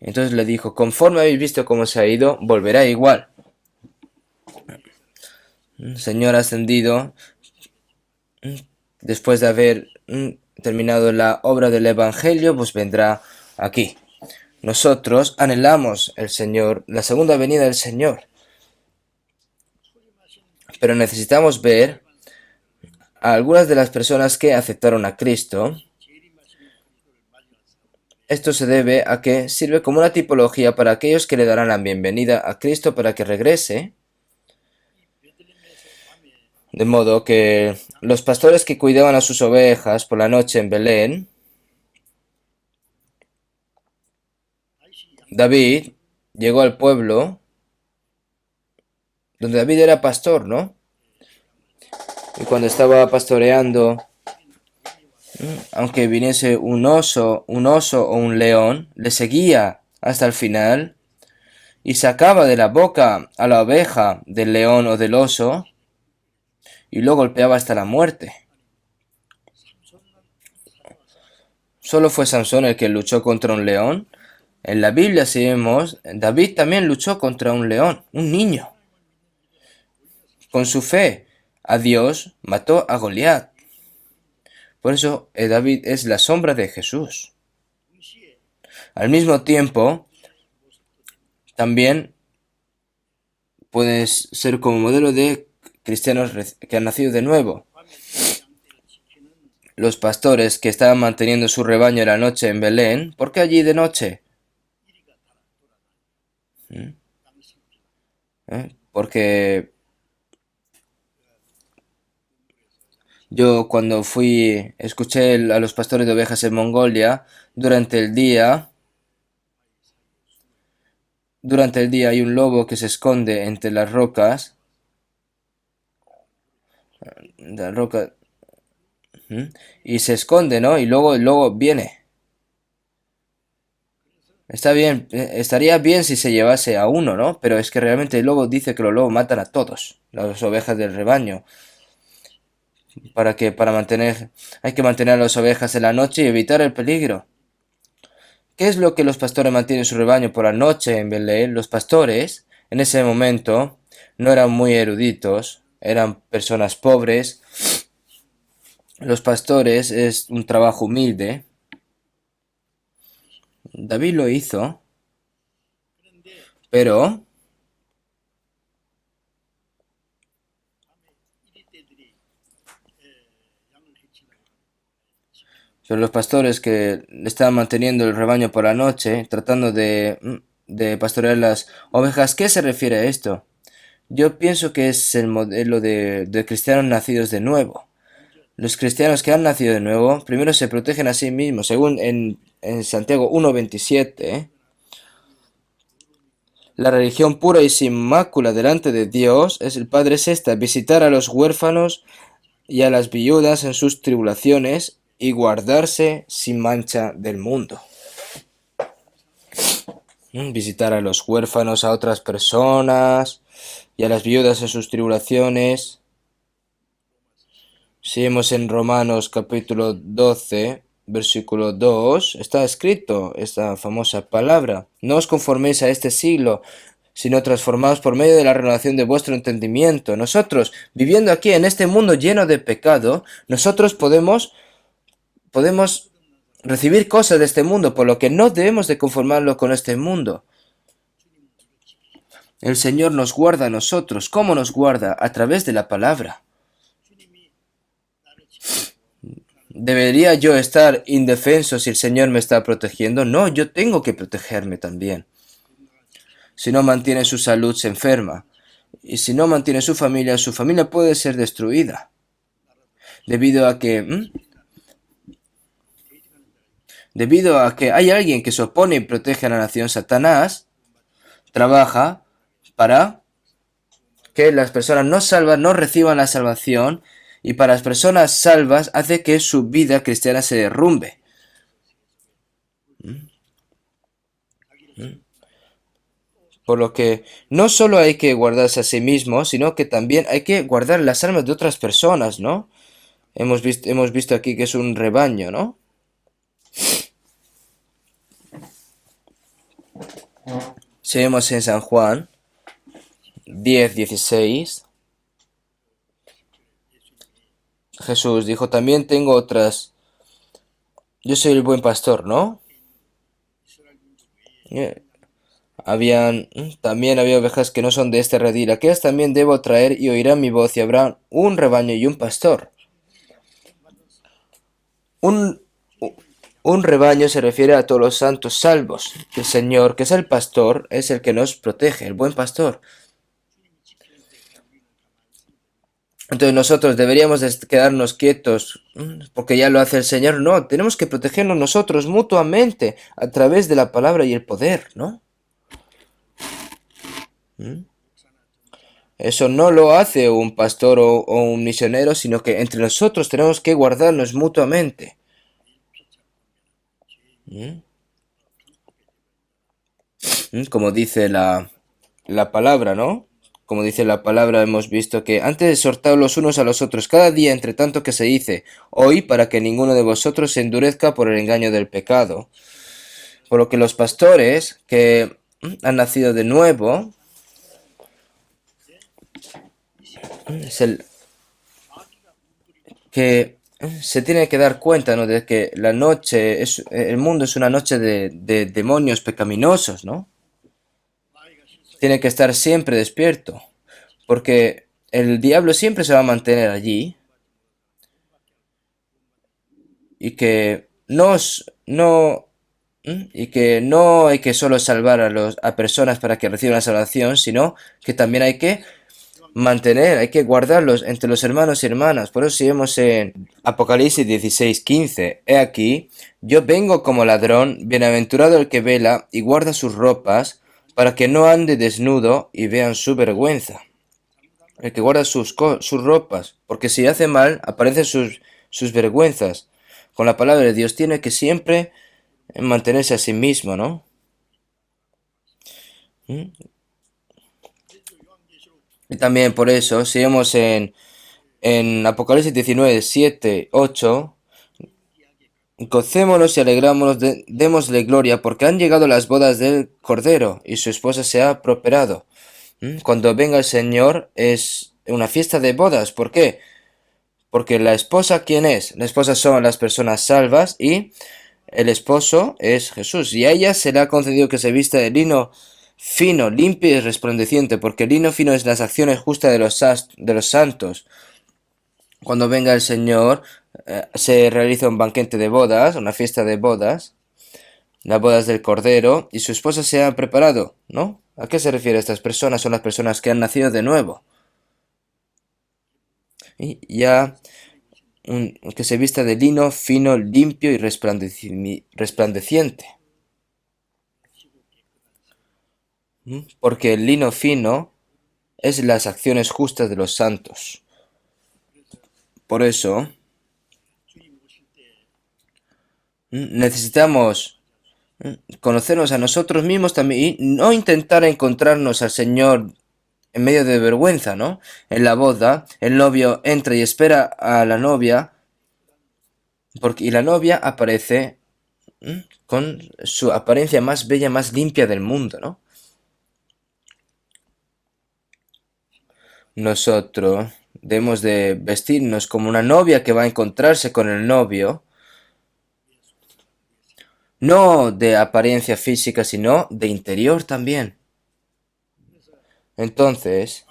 Speaker 1: Entonces le dijo, conforme habéis visto cómo se ha ido, volverá igual. Señor ascendido, después de haber terminado la obra del Evangelio, pues vendrá aquí. Nosotros anhelamos el Señor, la segunda venida del Señor. Pero necesitamos ver a algunas de las personas que aceptaron a Cristo. Esto se debe a que sirve como una tipología para aquellos que le darán la bienvenida a Cristo para que regrese. De modo que los pastores que cuidaban a sus ovejas por la noche en Belén, David llegó al pueblo donde David era pastor, ¿no? Y cuando estaba pastoreando, aunque viniese un oso o un león, le seguía hasta el final y sacaba de la boca a la oveja del león o del oso y lo golpeaba hasta la muerte. ¿Solo fue Sansón el que luchó contra un león? En la Biblia, si vemos, David también luchó contra un león, un niño. Con su fe a Dios mató a Goliat. Por eso David es la sombra de Jesús. Al mismo tiempo, también puedes ser como modelo de cristianos que han nacido de nuevo. Los pastores que estaban manteniendo su rebaño en la noche en Belén, ¿por qué allí de noche? Porque yo cuando escuché a los pastores de ovejas en Mongolia, durante el día hay un lobo que se esconde entre las rocas. La roca. Y se esconde, ¿no? Y luego el lobo viene. Está bien, estaría bien si se llevase a uno, ¿no? Pero es que realmente el lobo dice que los lobos matan a todos, las ovejas del rebaño. Hay que mantener a las ovejas en la noche y evitar el peligro. ¿Qué es lo que los pastores mantienen su rebaño por la noche en Belén? Los pastores, en ese momento, no eran muy eruditos, eran personas pobres. Los pastores es un trabajo humilde. David lo hizo, pero los pastores que estaban manteniendo el rebaño por la noche, tratando de pastorear las ovejas, ¿qué se refiere a esto? Yo pienso que es el modelo de cristianos nacidos de nuevo. Los cristianos que han nacido de nuevo, primero se protegen a sí mismos, según en Santiago 1:27. La religión pura y sin mácula delante de Dios es el Padre es esta, visitar a los huérfanos y a las viudas en sus tribulaciones y guardarse sin mancha del mundo. Visitar a los huérfanos, a otras personas y a las viudas en sus tribulaciones. Si vemos en Romanos capítulo 12, versículo 2, está escrito esta famosa palabra: no os conforméis a este siglo, sino transformaos por medio de la renovación de vuestro entendimiento. Nosotros, viviendo aquí en este mundo lleno de pecado, nosotros podemos recibir cosas de este mundo, por lo que no debemos de conformarlo con este mundo. El Señor nos guarda a nosotros. ¿Cómo nos guarda? A través de la palabra. ¿Debería yo estar indefenso si el Señor me está protegiendo? No, yo tengo que protegerme también. Si no mantiene su salud, se enferma. Y si no mantiene su familia puede ser destruida. Debido a que hay alguien que se opone y protege a la nación, Satanás trabaja para que las personas no salvas no reciban la salvación, y para las personas salvas hace que su vida cristiana se derrumbe. Por lo que no solo hay que guardarse a sí mismo, sino que también hay que guardar las almas de otras personas, ¿no? Hemos visto aquí que es un rebaño, ¿no? Si vemos en San Juan 10:16, Jesús dijo: también tengo otras. Yo soy el buen pastor, ¿no? También había ovejas que no son de este redil. Aquellas también debo traer y oirán mi voz, y habrá un rebaño y un pastor. Un rebaño se refiere a todos los santos salvos. El Señor, que es el pastor, es el que nos protege, el buen pastor. Entonces nosotros deberíamos de quedarnos quietos porque ya lo hace el Señor. No, tenemos que protegernos nosotros mutuamente a través de la palabra y el poder, ¿no? Eso no lo hace un pastor o un misionero, sino que entre nosotros tenemos que guardarnos mutuamente. ¿Mm? Como dice la palabra, ¿no? Como dice la palabra, hemos visto que antes de exhortaos los unos a los otros cada día, entre tanto que se dice, hoy para que ninguno de vosotros se endurezca por el engaño del pecado. Por lo que los pastores que han nacido de nuevo, se, que se tiene que dar cuenta, ¿no? De que la noche, el mundo es una noche de demonios pecaminosos, ¿no? Tiene que estar siempre despierto, porque el diablo siempre se va a mantener allí y que y que no hay que solo salvar a personas para que reciban la salvación, sino que también hay que mantener, hay que guardarlos entre los hermanos y hermanas. Por eso si vemos en Apocalipsis 16:15, he aquí, yo vengo como ladrón, bienaventurado el que vela y guarda sus ropas, para que no ande desnudo y vean su vergüenza. El que guarda sus ropas, porque si hace mal, aparecen sus vergüenzas. Con la palabra de Dios tiene que siempre mantenerse a sí mismo, ¿no? ¿Mm? Y también por eso, si vemos en Apocalipsis 19, 7, 8, gocémonos y alegrámonos, démosle gloria, porque han llegado las bodas del Cordero y su esposa se ha prosperado. Cuando venga el Señor es una fiesta de bodas. ¿Por qué? Porque la esposa, ¿quién es? La esposa son las personas salvas y el esposo es Jesús. Y a ella se le ha concedido que se vista de lino fino, limpio y resplandeciente, porque el lino fino es las acciones justas de los santos. Cuando venga el Señor, se realiza un banquete de bodas, una fiesta de bodas, las bodas del Cordero, y su esposa se ha preparado, ¿no? ¿A qué se refiere estas personas? Son las personas que han nacido de nuevo. Y ya que se vista de lino fino, limpio y resplandeciente. Porque el lino fino es las acciones justas de los santos. Por eso, necesitamos conocernos a nosotros mismos también y no intentar encontrarnos al Señor en medio de vergüenza, ¿no? En la boda, el novio entra y espera a la novia, y la novia aparece con su apariencia más bella, más limpia del mundo, ¿no? Nosotros debemos de vestirnos como una novia que va a encontrarse con el novio, no de apariencia física, sino de interior también. Entonces,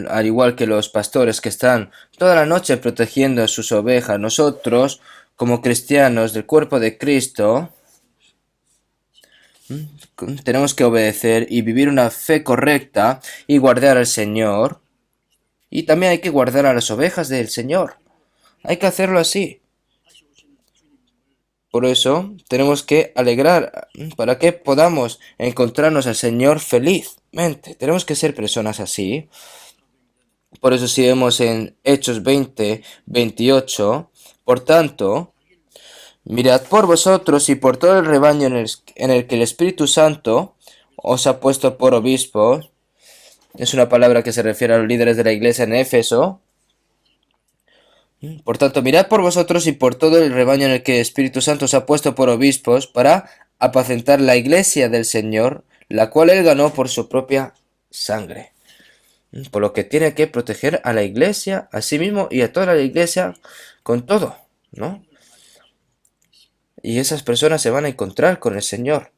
Speaker 1: al igual que los pastores que están toda la noche protegiendo a sus ovejas, nosotros, como cristianos del cuerpo de Cristo, tenemos que obedecer y vivir una fe correcta y guardar al Señor. Y también hay que guardar a las ovejas del Señor. Hay que hacerlo así. Por eso tenemos que alegrar para que podamos encontrarnos al Señor felizmente. Tenemos que ser personas así. Por eso si vemos en Hechos 20, 28, por tanto, mirad por vosotros y por todo el rebaño en el que el Espíritu Santo os ha puesto por obispos. Es una palabra que se refiere a los líderes de la iglesia en Éfeso. Por tanto, mirad por vosotros y por todo el rebaño en el que el Espíritu Santo os ha puesto por obispos para apacentar la iglesia del Señor, la cual él ganó por su propia sangre. Por lo que tiene que proteger a la iglesia, a sí mismo y a toda la iglesia con todo, ¿no? Y esas personas se van a encontrar con el Señor.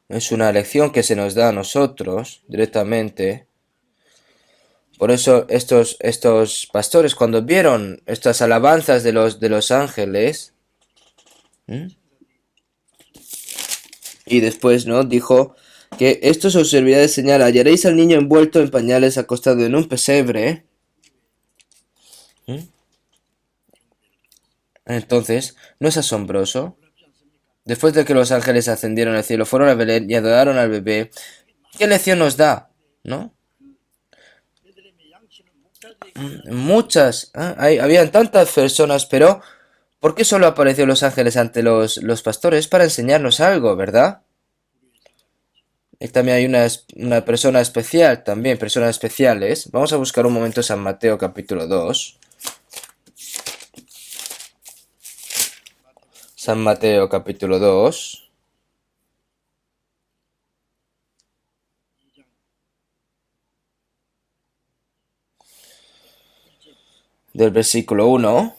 Speaker 1: Es una lección que se nos da a nosotros directamente. Por eso estos pastores, cuando vieron estas alabanzas de los ángeles, y después, ¿no? Dijo que esto os servirá de señal. Hallaréis al niño envuelto en pañales, acostado en un pesebre. Entonces, ¿no es asombroso? Después de que los ángeles ascendieron al cielo, fueron a Belén y adoraron al bebé. ¿Qué lección nos da? ¿No? Muchas. Habían tantas personas, pero ¿por qué solo apareció los ángeles ante los pastores? Para enseñarnos algo, ¿verdad? Y también hay una persona especial, también personas especiales. Vamos a buscar un momento San Mateo capítulo 2. San Mateo capítulo 2. Del versículo 1.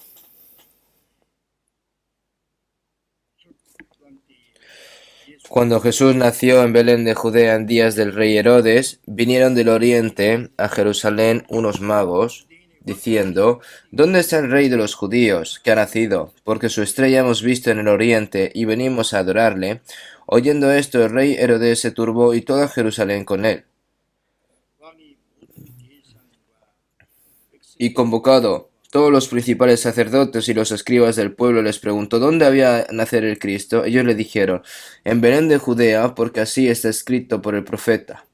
Speaker 1: Cuando Jesús nació en Belén de Judea en días del rey Herodes, vinieron del oriente a Jerusalén unos magos, diciendo, ¿dónde está el rey de los judíos, que ha nacido? Porque su estrella hemos visto en el oriente, y venimos a adorarle. Oyendo esto, el rey Herodes se turbó y toda Jerusalén con él. Y convocado todos los principales sacerdotes y los escribas del pueblo, les preguntó dónde había nacer el Cristo. Ellos le dijeron, en Belén de Judea, porque así está escrito por el profeta.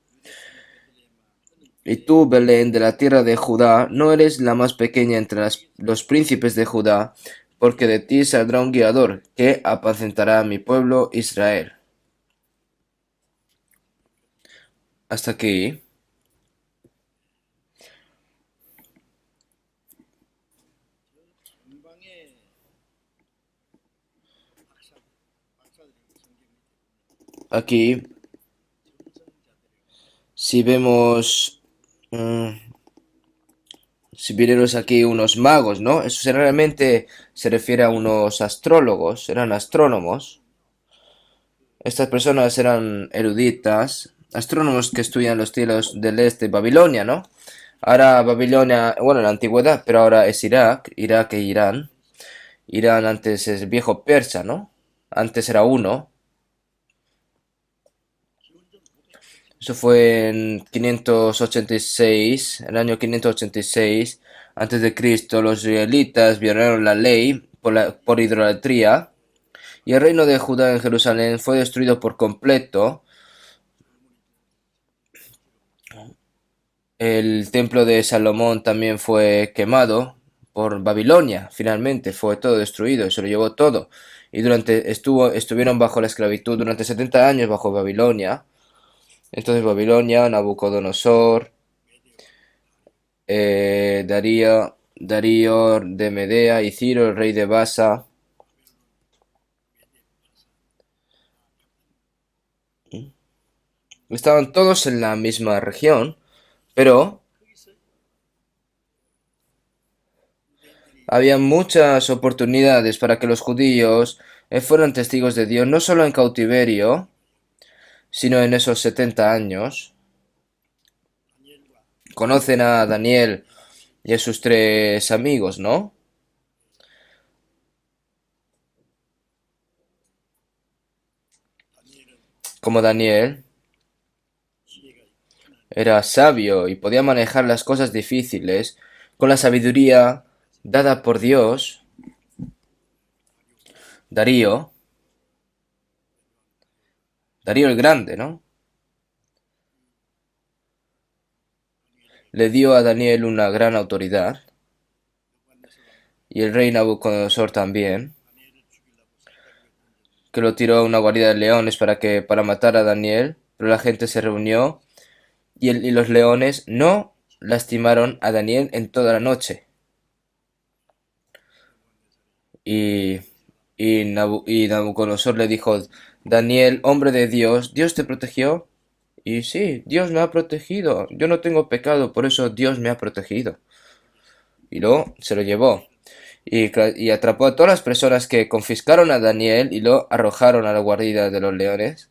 Speaker 1: Y tú, Belén, de la tierra de Judá, no eres la más pequeña entre los príncipes de Judá, porque de ti saldrá un guiador, que apacentará a mi pueblo Israel. Hasta aquí. Aquí, si vemos... si vinieron aquí unos magos, ¿no? Eso realmente se refiere a unos astrólogos, eran astrónomos. Estas personas eran eruditas, astrónomos que estudian los cielos del este, Babilonia, ¿no? Ahora Babilonia, bueno, en la antigüedad, pero ahora es Irak e Irán. Irán antes es viejo persa, ¿no? Antes era uno. Eso fue en 586, el año 586 antes de Cristo. Los israelitas violaron la ley por idolatría y el reino de Judá en Jerusalén fue destruido por completo. El templo de Salomón también fue quemado por Babilonia. Finalmente fue todo destruido y se lo llevó todo. Y estuvieron bajo la esclavitud durante 70 años bajo Babilonia. Entonces Babilonia, Nabucodonosor, Darío de Medea y Ciro, el rey de Basa. Estaban todos en la misma región, pero había muchas oportunidades para que los judíos fueran testigos de Dios, no solo en cautiverio, sino en esos 70 años. Conocen a Daniel y a sus tres amigos, ¿no? Como Daniel era sabio y podía manejar las cosas difíciles con la sabiduría dada por Dios. Darío, Darío el Grande, ¿no? Le dio a Daniel una gran autoridad, y el rey Nabucodonosor también, que lo tiró a una guarida de leones para matar a Daniel, pero la gente se reunió y los leones no lastimaron a Daniel en toda la noche. Y, y Nabucodonosor le dijo, Daniel, hombre de Dios, ¿Dios te protegió? Y sí, Dios me ha protegido. Yo no tengo pecado, por eso Dios me ha protegido. Y luego se lo llevó. Y atrapó a todas las personas que confiscaron a Daniel y lo arrojaron a la guarida de los leones.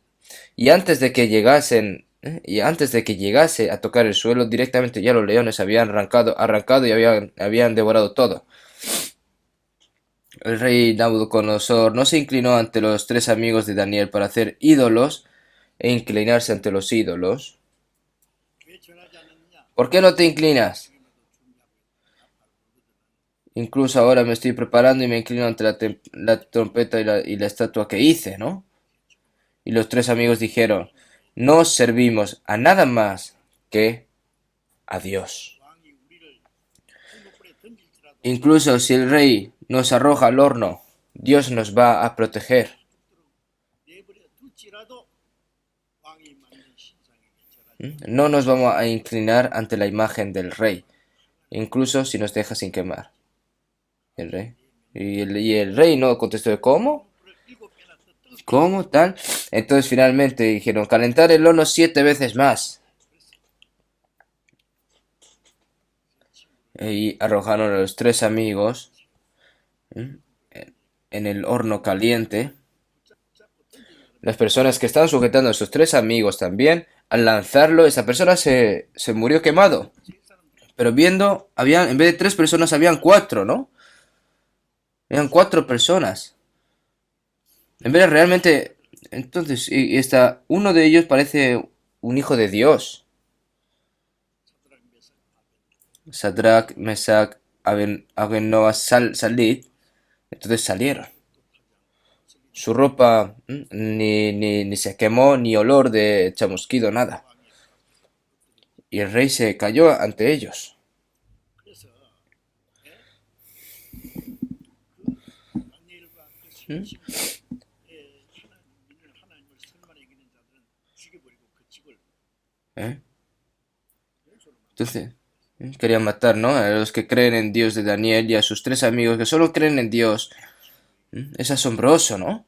Speaker 1: Y antes de que llegase a tocar el suelo, directamente ya los leones habían arrancado y habían devorado todo. El rey Nabucodonosor no se inclinó ante los tres amigos de Daniel para hacer ídolos e inclinarse ante los ídolos. ¿Por qué no te inclinas? Incluso ahora me estoy preparando y me inclino ante la trompeta y la estatua que hice, ¿no? Y los tres amigos dijeron, no servimos a nada más que a Dios. Incluso si el rey nos arroja al horno, Dios nos va a proteger. No nos vamos a inclinar ante la imagen del rey, incluso si nos deja sin quemar. El rey. Y el rey no contestó, ¿cómo? ¿Cómo? Tal. Entonces finalmente dijeron, calentar el horno 7 veces más. Y arrojaron a los tres amigos en el horno caliente. Las personas que estaban sujetando a sus tres amigos también, al lanzarlo, esa persona se murió quemado. Pero viendo, en vez de 3 personas, habían 4, ¿no? Eran 4 personas. En vez de realmente... Entonces, uno de ellos parece un hijo de Dios. Sadrach, Mesach, Abednego, Salit. Entonces salieron. Su ropa ni se quemó, ni olor de chamusquido, nada. Y el rey se cayó ante ellos. ¿Eh? Entonces, querían matar, ¿no? A los que creen en Dios de Daniel y a sus 3 amigos que solo creen en Dios. Es asombroso, ¿no?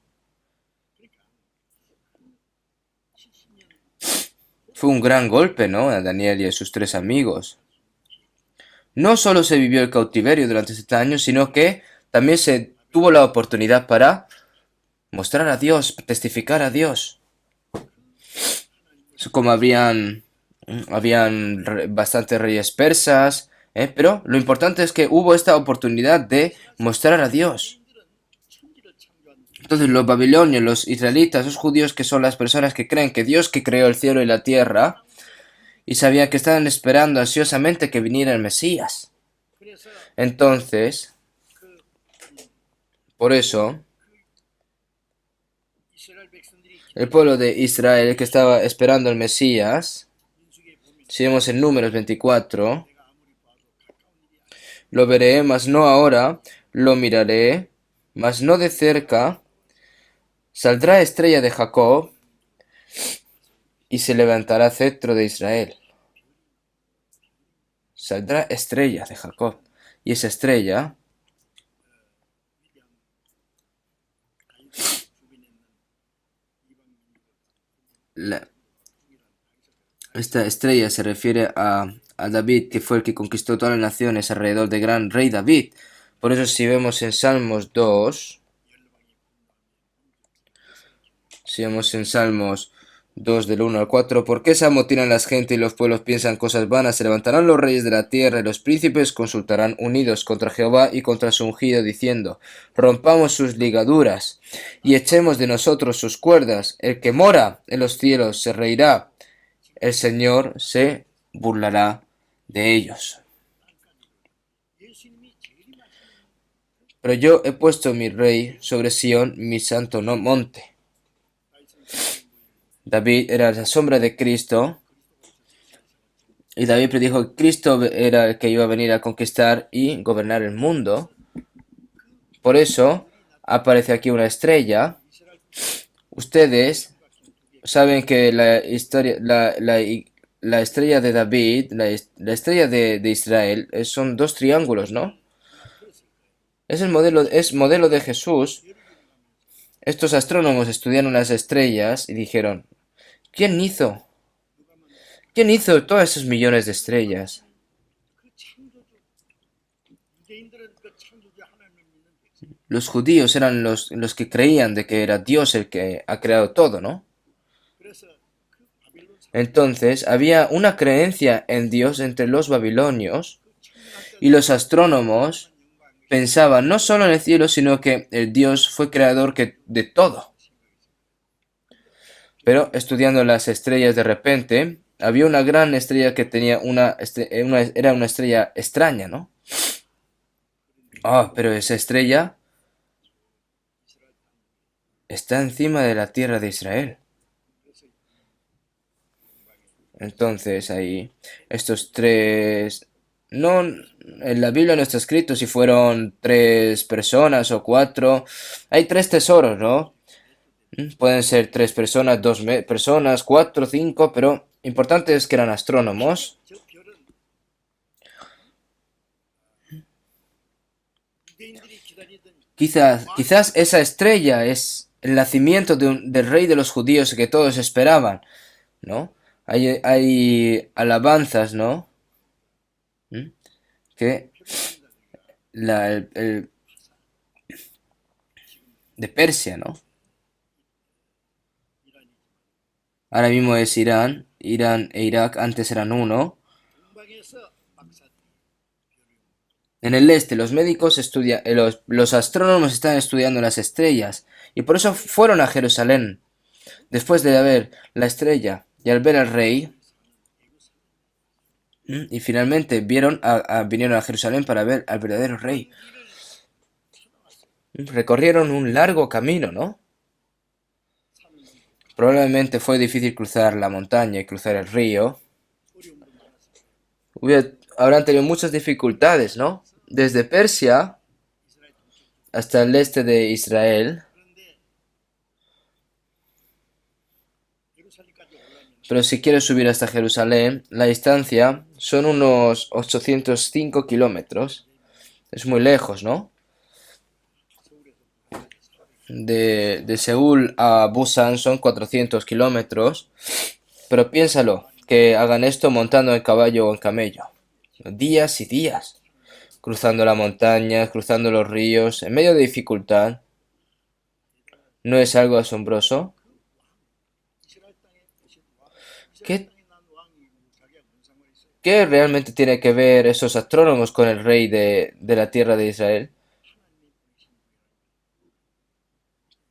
Speaker 1: Fue un gran golpe, ¿no? A Daniel y a sus 3 amigos. No solo se vivió el cautiverio durante 70 años, sino que también se tuvo la oportunidad para mostrar a Dios, testificar a Dios. Como habían bastantes reyes persas, pero lo importante es que hubo esta oportunidad de mostrar a Dios. Entonces los babilonios, los israelitas, los judíos, que son las personas que creen que Dios que creó el cielo y la tierra, y sabían que estaban esperando ansiosamente que viniera el Mesías. Entonces, por eso, el pueblo de Israel que estaba esperando al Mesías, si vemos en Números 24, lo veré, mas no ahora, lo miraré, mas no de cerca. Saldrá estrella de Jacob y se levantará cetro de Israel. Saldrá estrella de Jacob. Y esa estrella esta estrella se refiere a David, que fue el que conquistó todas las naciones alrededor del gran rey David. Por eso si vemos en Salmos 2, si vemos en Salmos 2 del 1 al 4, ¿por qué se amotinan las gentes y los pueblos piensan cosas vanas? Se levantarán los reyes de la tierra y los príncipes consultarán unidos contra Jehová y contra su ungido, diciendo, rompamos sus ligaduras y echemos de nosotros sus cuerdas. El que mora en los cielos se reirá, el Señor se burlará de ellos. Pero yo he puesto mi rey sobre Sión, mi santo monte. David era la sombra de Cristo. Y David predijo que Cristo era el que iba a venir a conquistar y gobernar el mundo. Por eso aparece aquí una estrella. Ustedes saben que la historia, la estrella de David, la estrella de Israel, son 2 triángulos, ¿no? Es modelo de Jesús. Estos astrónomos estudiaron las estrellas y dijeron, ¿quién hizo todos esos millones de estrellas? Los judíos eran los que creían de que era Dios el que ha creado todo, ¿no? Entonces había una creencia en Dios entre los babilonios y los astrónomos pensaban no solo en el cielo, sino que el Dios fue creador de todo. Pero estudiando las estrellas de repente, había una gran estrella que tenía era una estrella extraña, ¿no? Ah, pero esa estrella está encima de la tierra de Israel. Entonces ahí, estos tres... No, en la Biblia no está escrito si fueron tres personas o cuatro. Hay tres tesoros, ¿no? Pueden ser tres personas, personas, cuatro, cinco, pero importante es que eran astrónomos. Quizás esa estrella es el nacimiento del rey de los judíos que todos esperaban, ¿no? Hay alabanzas, ¿no? ¿Mm? Que de Persia, ¿no? Ahora mismo es Irán. Irán e Irak antes eran uno. En el este, los médicos estudian, los astrónomos están estudiando las estrellas y por eso fueron a Jerusalén. Después de ver la estrella y al ver al rey, y finalmente vinieron a Jerusalén para ver al verdadero rey. Recorrieron un largo camino, ¿no? Probablemente fue difícil cruzar la montaña y cruzar el río. Habrán tenido muchas dificultades, ¿no? Desde Persia hasta el este de Israel. Pero si quieres subir hasta Jerusalén, la distancia son unos 805 kilómetros. Es muy lejos, ¿no? De Seúl a Busan son 400 kilómetros. Pero piénsalo, que hagan esto montando en caballo o en camello. Días y días. Cruzando las montañas, cruzando los ríos, en medio de dificultad. ¿No es algo asombroso? ¿Qué, qué realmente tiene que ver esos astrónomos con el rey de la tierra de Israel?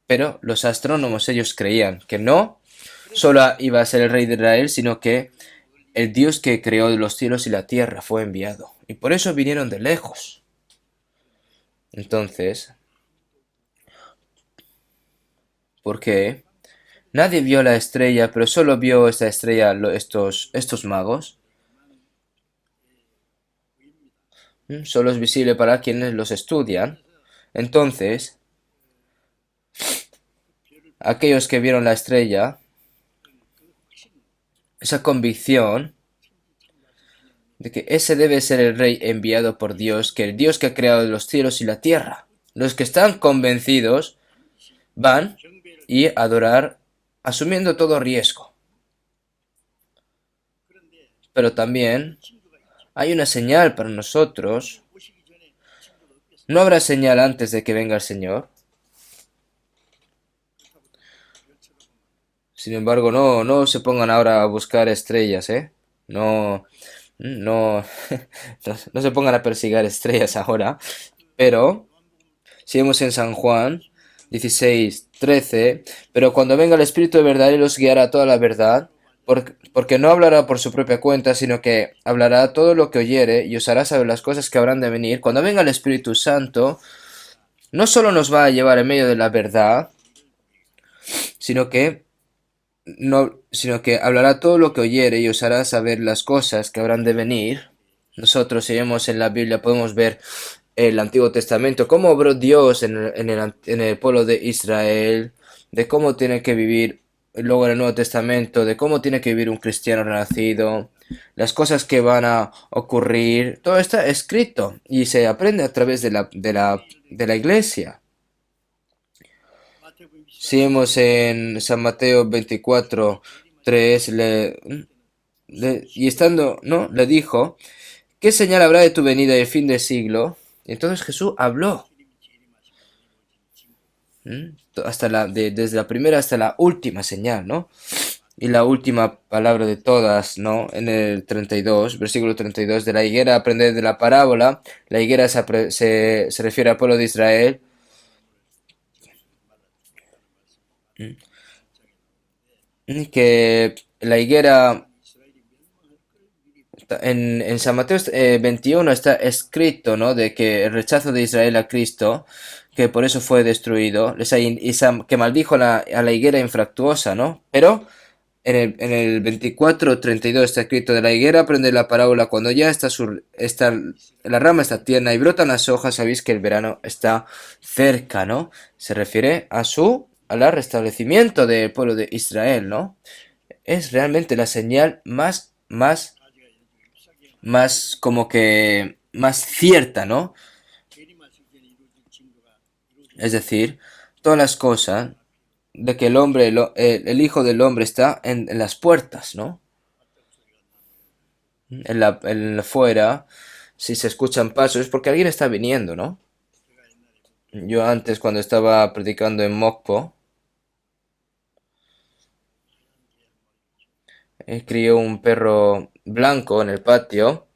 Speaker 1: Pero los astrónomos ellos creían que no solo iba a ser el rey de Israel, sino que el Dios que creó los cielos y la tierra fue enviado. Y por eso vinieron de lejos. Entonces, ¿por qué? Nadie vio la estrella, pero solo vio esta estrella estos magos. Solo es visible para quienes los estudian. Entonces, aquellos que vieron la estrella, esa convicción de que ese debe ser el rey enviado por Dios, que el Dios que ha creado los cielos y la tierra. Los que están convencidos van y adorar asumiendo todo riesgo. Pero también hay una señal para nosotros. ¿No habrá señal antes de que venga el Señor? Sin embargo, no se pongan ahora a buscar estrellas, ¿eh? No, no, no se pongan a perseguir estrellas ahora. Pero si vemos en San Juan 16:13, pero cuando venga el Espíritu de verdad, Él los guiará a toda la verdad, porque no hablará por su propia cuenta, sino que hablará todo lo que oyere y os hará saber las cosas que habrán de venir. Cuando venga el Espíritu Santo, no solo nos va a llevar en medio de la verdad, sino que sino que hablará todo lo que oyere y os hará saber las cosas que habrán de venir. Nosotros, si vemos en la Biblia, podemos ver el Antiguo Testamento, cómo obró Dios en el pueblo de Israel, de cómo tiene que vivir luego en el Nuevo Testamento, de cómo tiene que vivir un cristiano renacido, las cosas que van a ocurrir, todo está escrito y se aprende a través de la iglesia. Si vemos en San Mateo 24:3, y estando, ¿no? Le dijo, ¿qué señal habrá de tu venida y el fin del siglo? Y entonces Jesús habló, desde la primera hasta la última señal, ¿no? Y la última palabra de todas, ¿no? En el 32, versículo 32, de la higuera aprender de la parábola. La higuera se refiere al pueblo de Israel. Que la higuera En San Mateo 21 está escrito, ¿no? De que el rechazo de Israel a Cristo, que por eso fue destruido, que maldijo a la higuera infractuosa, ¿no? Pero en el 24:32 está escrito: de la higuera aprende la parábola, cuando ya la rama está tierna y brotan las hojas, sabéis que el verano está cerca, ¿no? Se refiere al restablecimiento del pueblo de Israel, ¿no? Es realmente la señal más como que más cierta, ¿no? Es decir, todas las cosas de que el hombre, el Hijo del Hombre está en las puertas, ¿no? En la fuera, si se escuchan pasos es porque alguien está viniendo, ¿no? Yo antes, cuando estaba predicando en Mokpo, crié un perro blanco en el patio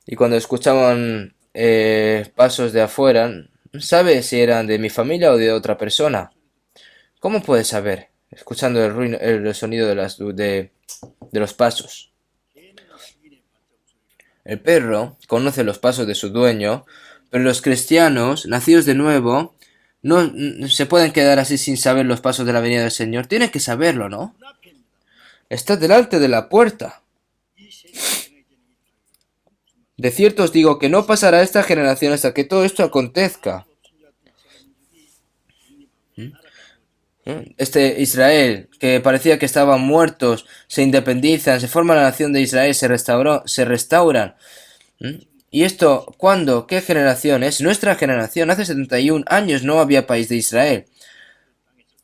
Speaker 1: y cuando escuchaban pasos de afuera, ¿sabe si eran de mi familia o de otra persona? ¿Cómo puedes saber? Escuchando el sonido de los pasos. El perro conoce los pasos de su dueño, pero los cristianos, nacidos de nuevo, no se pueden quedar así sin saber los pasos de la venida del Señor. Tienen que saberlo, ¿no? Está delante de la puerta. De cierto os digo que no pasará esta generación hasta que todo esto acontezca. Este Israel, que parecía que estaban muertos, se independizan, se forma la nación de Israel, se restauran. ¿Y esto cuándo? ¿Qué generación? Es nuestra generación. Hace 71 años no había país de Israel.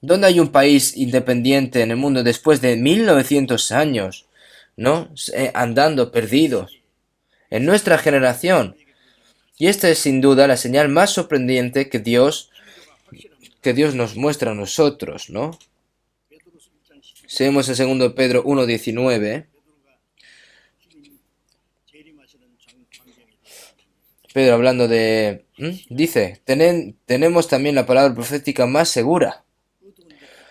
Speaker 1: ¿Dónde hay un país independiente en el mundo después de 1900 años? ¿No? Andando perdidos. En nuestra generación. Y esta es sin duda la señal más sorprendente que Dios nos muestra a nosotros, ¿no? Si vemos en 2 Pedro 1:19, Pedro hablando dice, tenemos también la palabra profética más segura,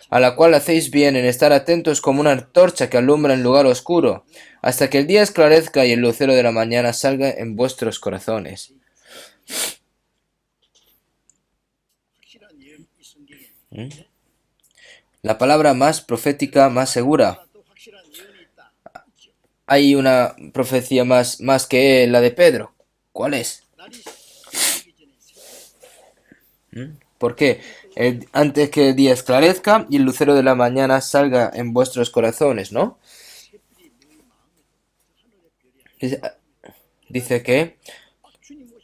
Speaker 1: a la cual hacéis bien en estar atentos como una antorcha que alumbra en lugar oscuro, hasta que el día esclarezca y el lucero de la mañana salga en vuestros corazones. La palabra más profética, más segura. Hay una profecía más que la de Pedro. ¿Cuál es? ¿Por qué? Antes que el día esclarezca y el lucero de la mañana salga en vuestros corazones, ¿no? Dice que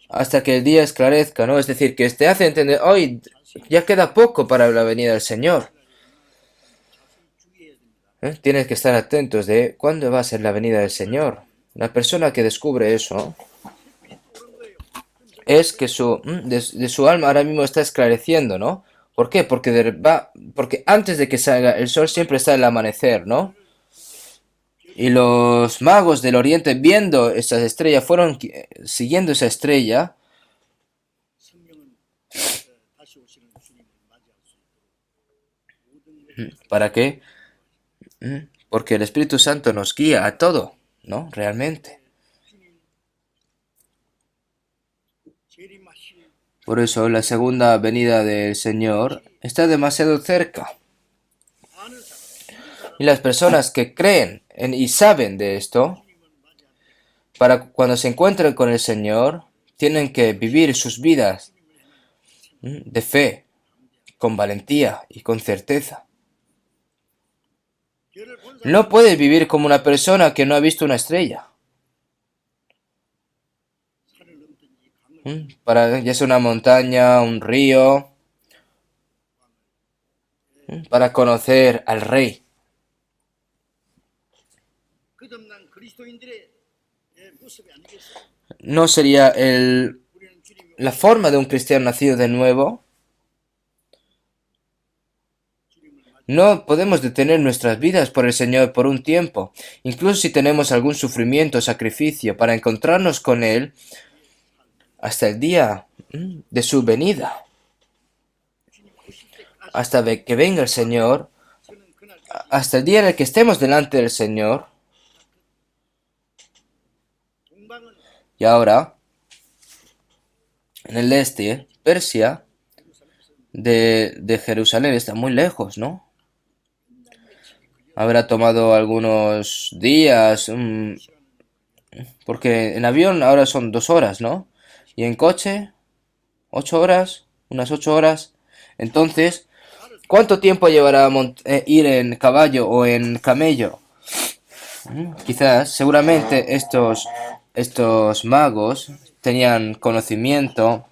Speaker 1: hasta que el día esclarezca, ¿no? Es decir, que te hace entender, hoy ya queda poco para la venida del Señor. Tienes que estar atentos de cuándo va a ser la venida del Señor. La persona que descubre eso es que de su alma ahora mismo está esclareciendo, ¿no? ¿Por qué? Porque antes de que salga el sol siempre está el amanecer, ¿no? Y los magos del oriente viendo esas estrellas fueron siguiendo esa estrella. ¿Para qué? Porque el Espíritu Santo nos guía a todo, ¿no? Realmente. Por eso la segunda venida del Señor está demasiado cerca. Y las personas que creen y saben de esto, para cuando se encuentren con el Señor, tienen que vivir sus vidas de fe, con valentía y con certeza. No puedes vivir como una persona que no ha visto una estrella. Ya sea una montaña, un río, para conocer al Rey. ¿No sería la forma de un cristiano nacido de nuevo? No podemos detener nuestras vidas por el Señor por un tiempo, incluso si tenemos algún sufrimiento o sacrificio, para encontrarnos con Él hasta el día de su venida. Hasta que venga el Señor, hasta el día en el que estemos delante del Señor, Y ahora, en el este, Persia de Jerusalén está muy lejos, ¿no? Habrá tomado algunos días, porque en avión ahora son 2 horas, ¿no? Y en coche, 8 horas, unas 8 horas. Entonces, ¿cuánto tiempo llevará ir en caballo o en camello? Quizás, seguramente estos magos tenían conocimiento,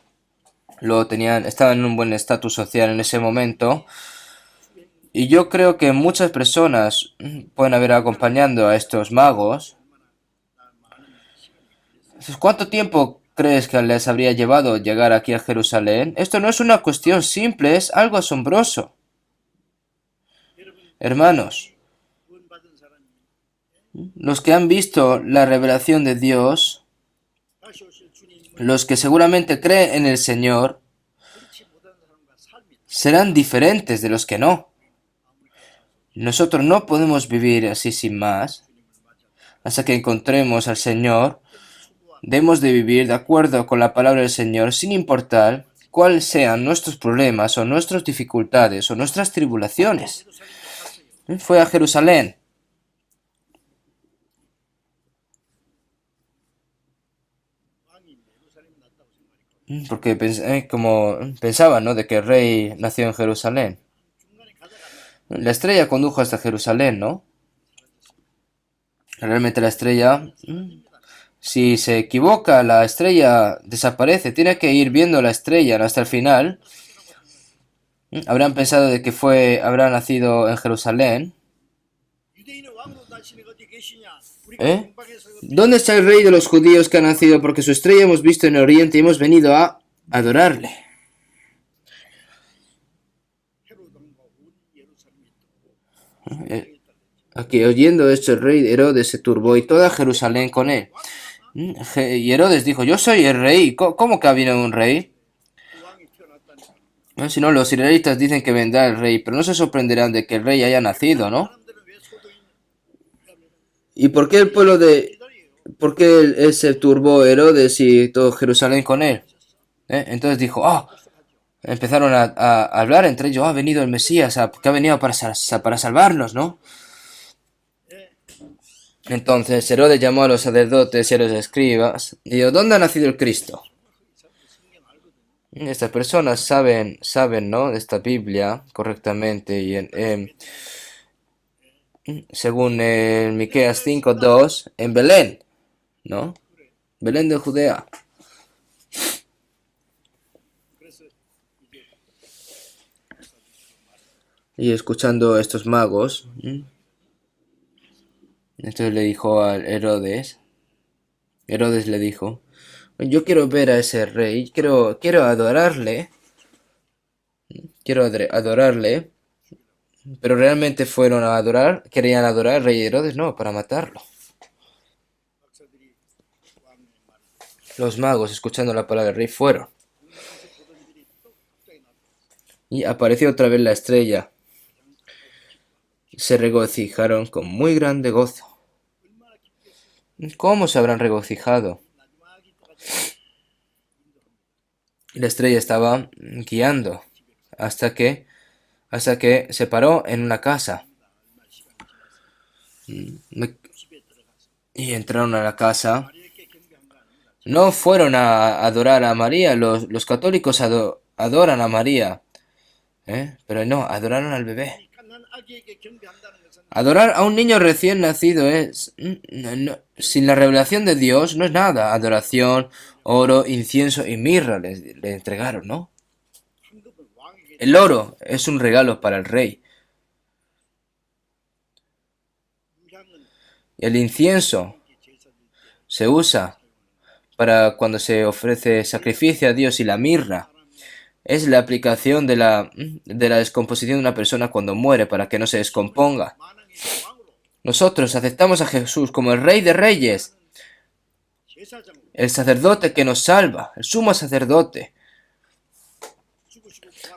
Speaker 1: estaban en un buen estatus social en ese momento. Y yo creo que muchas personas pueden haber acompañando a estos magos. Entonces, ¿cuánto tiempo crees que les habría llevado llegar aquí a Jerusalén? Esto no es una cuestión simple, es algo asombroso. Hermanos, los que han visto la revelación de Dios, los que seguramente creen en el Señor, serán diferentes de los que no. Nosotros no podemos vivir así sin más. Hasta que encontremos al Señor, debemos de vivir de acuerdo con la palabra del Señor, sin importar cuáles sean nuestros problemas o nuestras dificultades o nuestras tribulaciones. Fue a Jerusalén. Porque como pensaba, ¿no? De que el rey nació en Jerusalén. La estrella condujo hasta Jerusalén, ¿no? Realmente la estrella, si se equivoca, la estrella desaparece. Tiene que ir viendo la estrella, ¿no? Hasta el final. Habrán pensado de que habrá nacido en Jerusalén. ¿Eh? ¿Dónde está el rey de los judíos que ha nacido? Porque su estrella hemos visto en el oriente y hemos venido a adorarle. Aquí, oyendo esto, el rey Herodes se turbó y toda Jerusalén con él. Y Herodes dijo, yo soy el rey. ¿Cómo que ha venido un rey? Si no, los israelitas dicen que vendrá el rey, pero no se sorprenderán de que el rey haya nacido, ¿no? ¿Y por qué por qué él se turbó Herodes y todo Jerusalén con él? Entonces dijo, empezaron a hablar entre ellos, ha venido el Mesías, que ha venido para salvarnos, ¿no? Entonces Herodes llamó a los sacerdotes y a los escribas y dijo, ¿dónde ha nacido el Cristo? Estas personas saben, ¿no? Esta Biblia correctamente y según Miqueas 5:2, en Belén, ¿no? Belén de Judea. Y escuchando a estos magos, entonces le dijo a Herodes le dijo, yo quiero ver a ese rey, quiero adorarle, pero realmente fueron a querían adorar al rey Herodes, no, para matarlo. Los magos, escuchando la palabra del rey, fueron. Y apareció otra vez la estrella. Se regocijaron con muy grande gozo. ¿Cómo se habrán regocijado? La estrella estaba guiando hasta que se paró en una casa. Y entraron a la casa. No fueron a adorar a María. Los católicos adoran a María. Pero no, adoraron al bebé. Adorar a un niño recién nacido sin la revelación de Dios no es nada. Adoración, oro, incienso y mirra le entregaron, ¿no? El oro es un regalo para el rey. El incienso se usa para cuando se ofrece sacrificio a Dios, y la mirra es la aplicación de la descomposición de una persona cuando muere para que no se descomponga. Nosotros aceptamos a Jesús como el Rey de Reyes, el sacerdote que nos salva, el sumo sacerdote,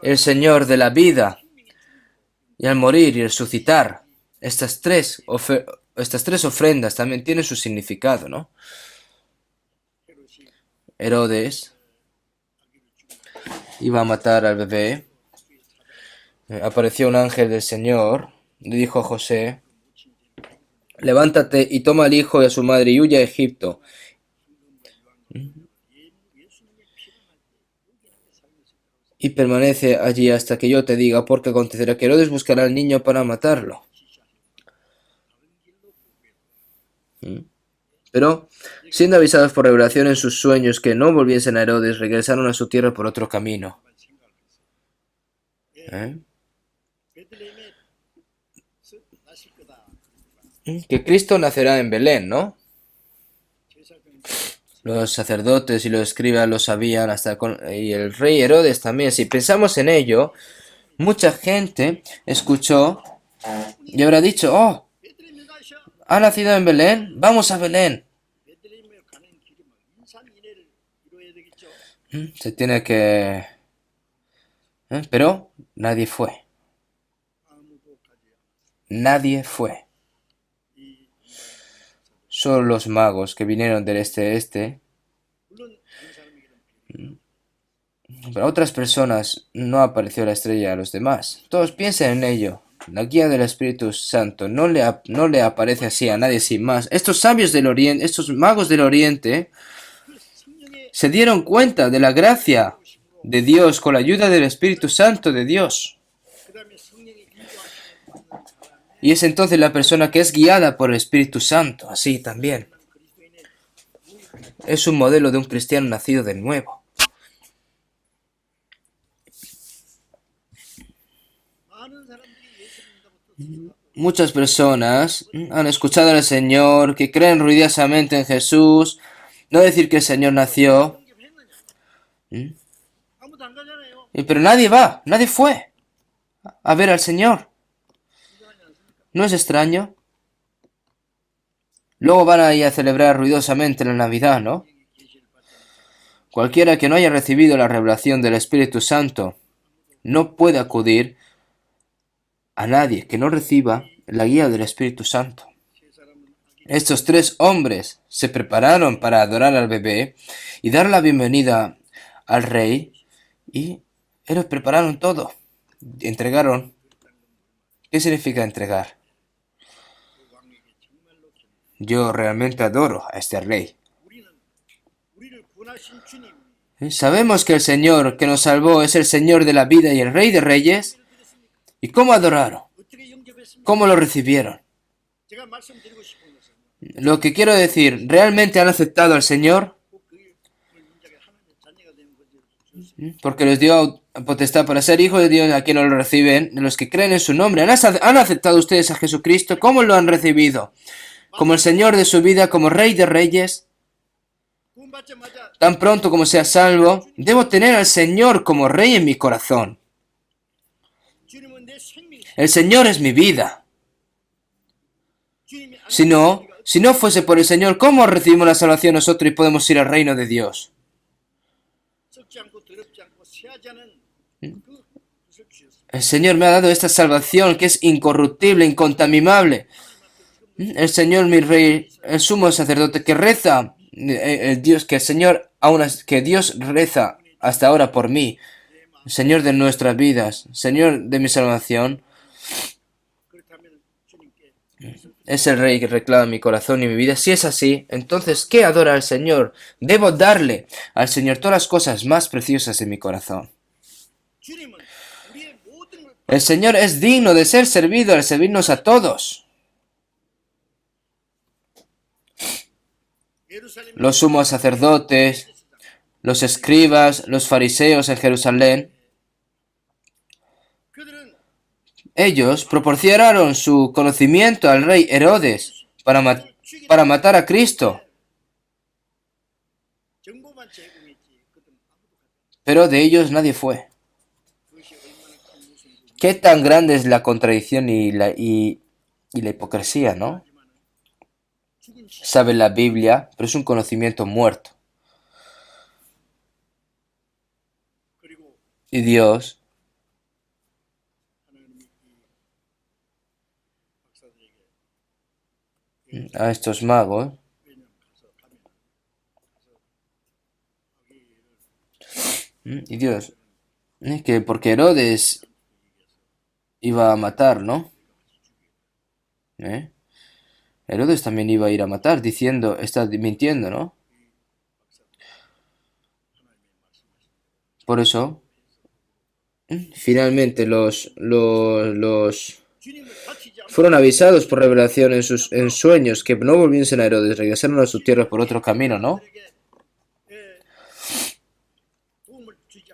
Speaker 1: el Señor de la vida, y al morir y resucitar. Estas tres ofrendas también tienen su significado, ¿no? Herodes iba a matar al bebé, apareció un ángel del Señor, le dijo a José: levántate y toma al hijo y a su madre y huye a Egipto. Y permanece allí hasta que yo te diga, porque acontecerá que Herodes buscará al niño para matarlo. Pero, siendo avisados por revelación en sus sueños que no volviesen a Herodes, regresaron a su tierra por otro camino. Que Cristo nacerá en Belén, ¿no? Los sacerdotes y los escribas lo sabían, y el rey Herodes también. Si pensamos en ello, mucha gente escuchó y habrá dicho: oh, ha nacido en Belén, vamos a Belén. Se tiene que... Pero nadie fue. Nadie fue. Solo los magos que vinieron del este. Para otras personas no apareció la estrella a los demás. Todos piensen en ello. La guía del Espíritu Santo no le aparece así a nadie sin más. Estos sabios del Oriente, estos magos del Oriente, se dieron cuenta de la gracia de Dios con la ayuda del Espíritu Santo de Dios. Y es entonces la persona que es guiada por el Espíritu Santo, así también. Es un modelo de un cristiano nacido de nuevo. Muchas personas han escuchado al Señor, que creen ruidosamente en Jesús, no decir que el Señor nació. Pero nadie fue a ver al Señor. ¿No es extraño? Luego van a ir a celebrar ruidosamente la Navidad, ¿no? Cualquiera que no haya recibido la revelación del Espíritu Santo no puede acudir a nadie que no reciba la guía del Espíritu Santo. Estos tres hombres se prepararon para adorar al bebé y dar la bienvenida al rey, y ellos prepararon todo. Entregaron. ¿Qué significa entregar? Yo realmente adoro a este rey. Sabemos que el Señor que nos salvó es el Señor de la vida y el Rey de Reyes. ¿Y cómo adoraron? ¿Cómo lo recibieron? Lo que quiero decir, ¿realmente han aceptado al Señor? Porque les dio potestad para ser hijos de Dios a quienes no lo reciben, de los que creen en su nombre. ¿Han aceptado ustedes a Jesucristo? ¿Cómo lo han recibido? ¿Como el Señor de su vida, como Rey de Reyes? Tan pronto como sea salvo, debo tener al Señor como Rey en mi corazón. El Señor es mi vida. Si no fuese por el Señor, ¿cómo recibimos la salvación nosotros y podemos ir al reino de Dios? El Señor me ha dado esta salvación que es incorruptible, incontaminable. El Señor, mi Rey, el sumo sacerdote que reza, el Dios que el Señor, que Dios reza hasta ahora por mí, Señor de nuestras vidas, Señor de mi salvación, es el Rey que reclama mi corazón y mi vida. Si es así, entonces, ¿qué adora al Señor? Debo darle al Señor todas las cosas más preciosas de mi corazón. El Señor es digno de ser servido al servirnos a todos. Los sumos sacerdotes, los escribas, los fariseos en Jerusalén, ellos proporcionaron su conocimiento al rey Herodes para matar a Cristo. Pero de ellos nadie fue. Qué tan grande es la contradicción y la hipocresía, ¿no? Saben la Biblia, pero es un conocimiento muerto. Y Dios a estos magos
Speaker 2: Y Dios, que porque Herodes iba a matar, ¿no? ¿Eh? Herodes también iba a ir a matar, diciendo, está mintiendo, ¿no? Por eso, finalmente los fueron avisados por revelación en sueños que no volviesen a Herodes, regresaron a su tierra por otro camino, ¿no?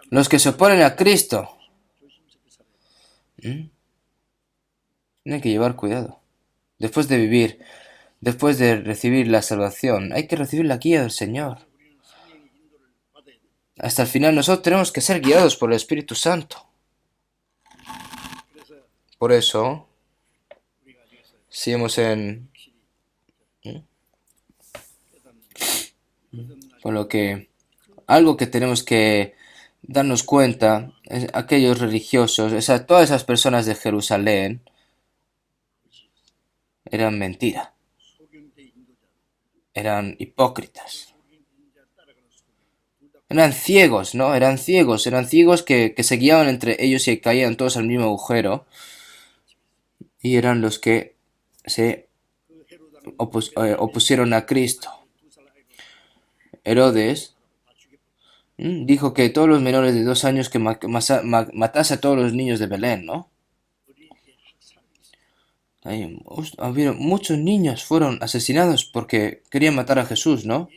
Speaker 2: Los que se oponen a Cristo tienen que llevar cuidado. Después de vivir, después de recibir la salvación, hay que recibir la guía del Señor. Hasta el final nosotros tenemos que ser guiados por el Espíritu Santo. Por eso, sigamos en... Por lo que algo que tenemos que darnos cuenta es aquellos religiosos, todas esas personas de Jerusalén eran mentira, eran hipócritas, eran ciegos, ¿no? Eran ciegos que se guiaban entre ellos y caían todos al mismo agujero y eran los que se opusieron a Cristo. Herodes dijo que todos los menores de 2 años que matase a todos los niños de Belén, ¿no? Muchos niños fueron asesinados porque querían matar a Jesús, ¿no?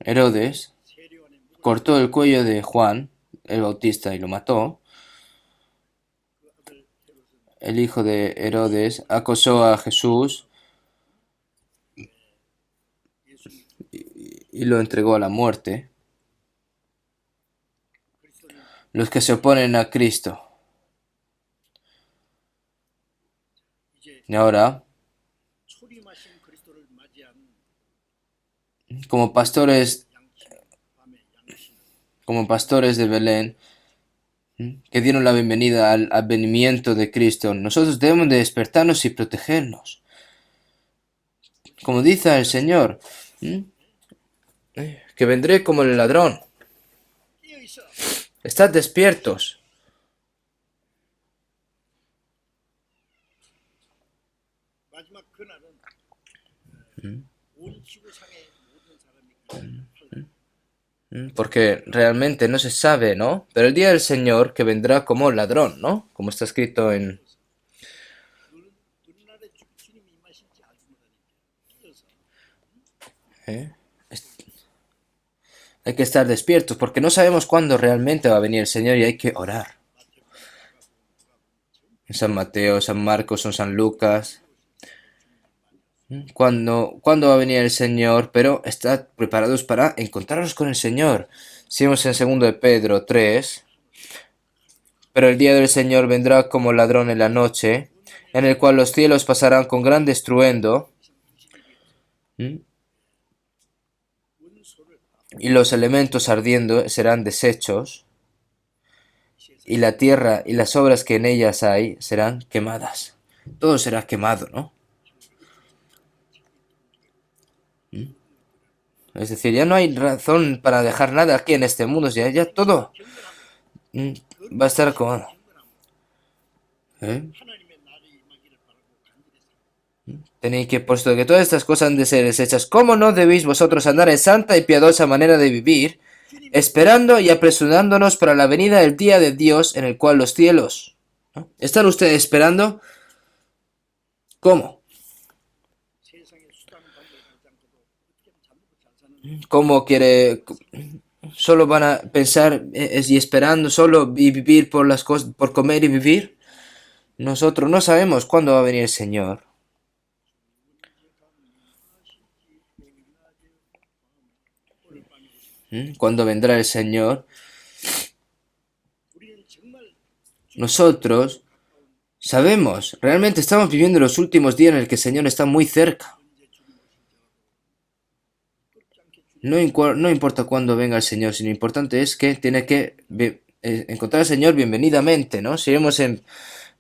Speaker 2: Herodes cortó el cuello de Juan el Bautista y lo mató. El hijo de Herodes acosó a Jesús y lo entregó a la muerte. Los que se oponen a Cristo. Y ahora, como pastores, como pastores de Belén, que dieron la bienvenida al advenimiento de Cristo, nosotros debemos de despertarnos y protegernos. Como dice el Señor, que vendré como el ladrón. Estad despiertos. Porque realmente no se sabe, ¿no? Pero el día del Señor que vendrá como ladrón, ¿no? Como está escrito en... ¿Eh? Hay que estar despiertos porque no sabemos cuándo realmente va a venir el Señor y hay que orar. En San Mateo, San Marcos o San Lucas. ¿Cuándo va a venir el Señor? Pero estad preparados para encontraros con el Señor. Seguimos en 2 de Pedro 3. Pero el día del Señor vendrá como ladrón en la noche, en el cual los cielos pasarán con gran estruendo, y los elementos ardiendo serán deshechos, y la tierra y las obras que en ellas hay serán quemadas. Todo será quemado, ¿no? Es decir, ya no hay razón para dejar nada aquí en este mundo, ya todo va a estar como... ¿Eh? Tenéis que, puesto que todas estas cosas han de ser deshechas, ¿cómo no debéis vosotros andar en santa y piadosa manera de vivir, esperando y apresurándonos para la venida del día de Dios en el cual los cielos... ¿no? ¿Están ustedes esperando? ¿Cómo? ¿Cómo quiere...? ¿Solo van a pensar y esperando solo y vivir por las cosas, por comer y vivir? Nosotros no sabemos cuándo va a venir el Señor. Cuando vendrá el Señor, nosotros sabemos, realmente estamos viviendo los últimos días en el que el Señor está muy cerca. No importa cuándo venga el Señor, sino importante es que tiene que encontrar al Señor bienvenidamente, ¿no? Si vemos en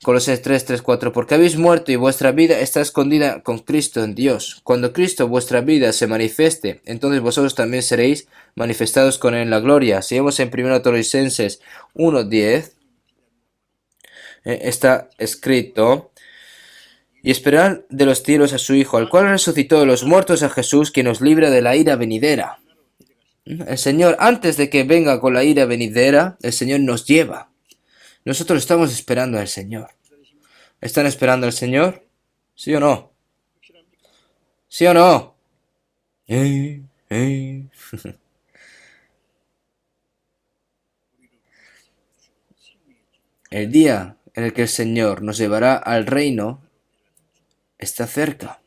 Speaker 2: Colosenses 3, 3, 4. Porque habéis muerto y vuestra vida está escondida con Cristo en Dios. Cuando Cristo vuestra vida se manifieste, entonces vosotros también seréis manifestados con él en la gloria. Si vemos en 1 Colosenses 1, 10, está escrito: y esperar de los cielos a su Hijo, al cual resucitó de los muertos, a Jesús, que nos libra de la ira venidera. El Señor, antes de que venga con la ira venidera, el Señor nos lleva. Nosotros estamos esperando al Señor. ¿Están esperando al Señor? ¿Sí o no? ¿Sí o no? ¡Ey! ¡Ey! El día en el que el Señor nos llevará al reino está cerca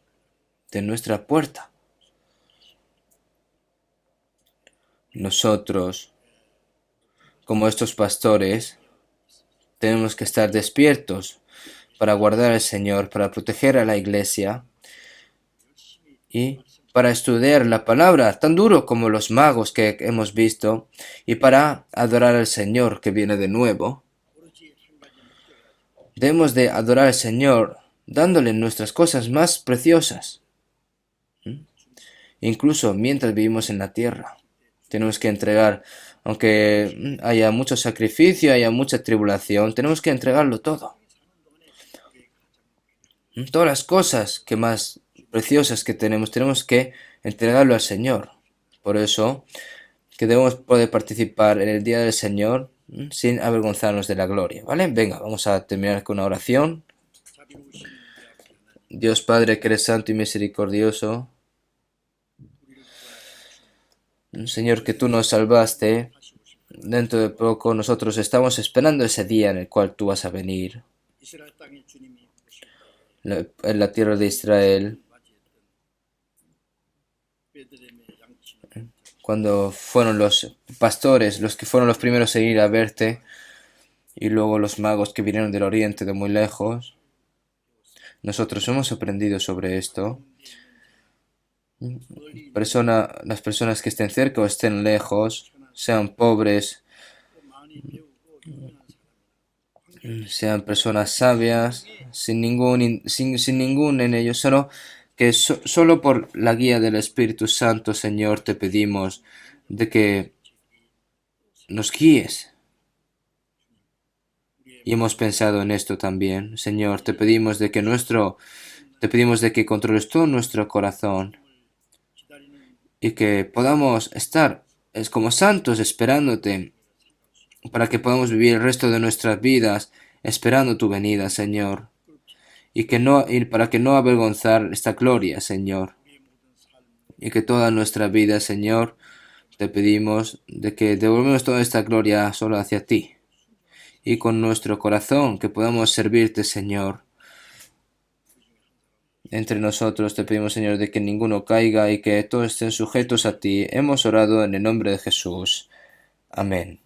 Speaker 2: de nuestra puerta. Nosotros, como estos pastores, tenemos que estar despiertos para guardar al Señor, para proteger a la iglesia y para estudiar la palabra, tan duro como los magos que hemos visto, y para adorar al Señor que viene de nuevo. Debemos de adorar al Señor dándole nuestras cosas más preciosas, incluso mientras vivimos en la tierra. Tenemos que entregar, aunque haya mucho sacrificio, haya mucha tribulación, tenemos que entregarlo todo. Todas las cosas que más preciosas que tenemos que entregarlo al Señor. Por eso que debemos poder participar en el día del Señor sin avergonzarnos de la gloria, ¿vale? Venga, vamos a terminar con una oración. Dios Padre, que eres santo y misericordioso, Señor, que tú nos salvaste, dentro de poco nosotros estamos esperando ese día en el cual tú vas a venir en la tierra de Israel. Cuando fueron los pastores los que fueron los primeros en ir a verte, y luego los magos que vinieron del oriente de muy lejos. Nosotros hemos aprendido sobre esto. Las personas que estén cerca o estén lejos, sean pobres, sean personas sabias, sin ningún en ellos, solo que solo por la guía del Espíritu Santo, Señor, te pedimos de que nos guíes. Y hemos pensado en esto también, Señor, te pedimos de que controles todo nuestro corazón y que podamos estar como santos esperándote, para que podamos vivir el resto de nuestras vidas esperando tu venida, Señor, y para que no avergonzar esta gloria, Señor, y que toda nuestra vida, Señor, te pedimos de que devolvemos toda esta gloria solo hacia ti, y con nuestro corazón que podamos servirte, Señor. Entre nosotros te pedimos, Señor, de que ninguno caiga y que todos estén sujetos a ti. Hemos orado en el nombre de Jesús. Amén.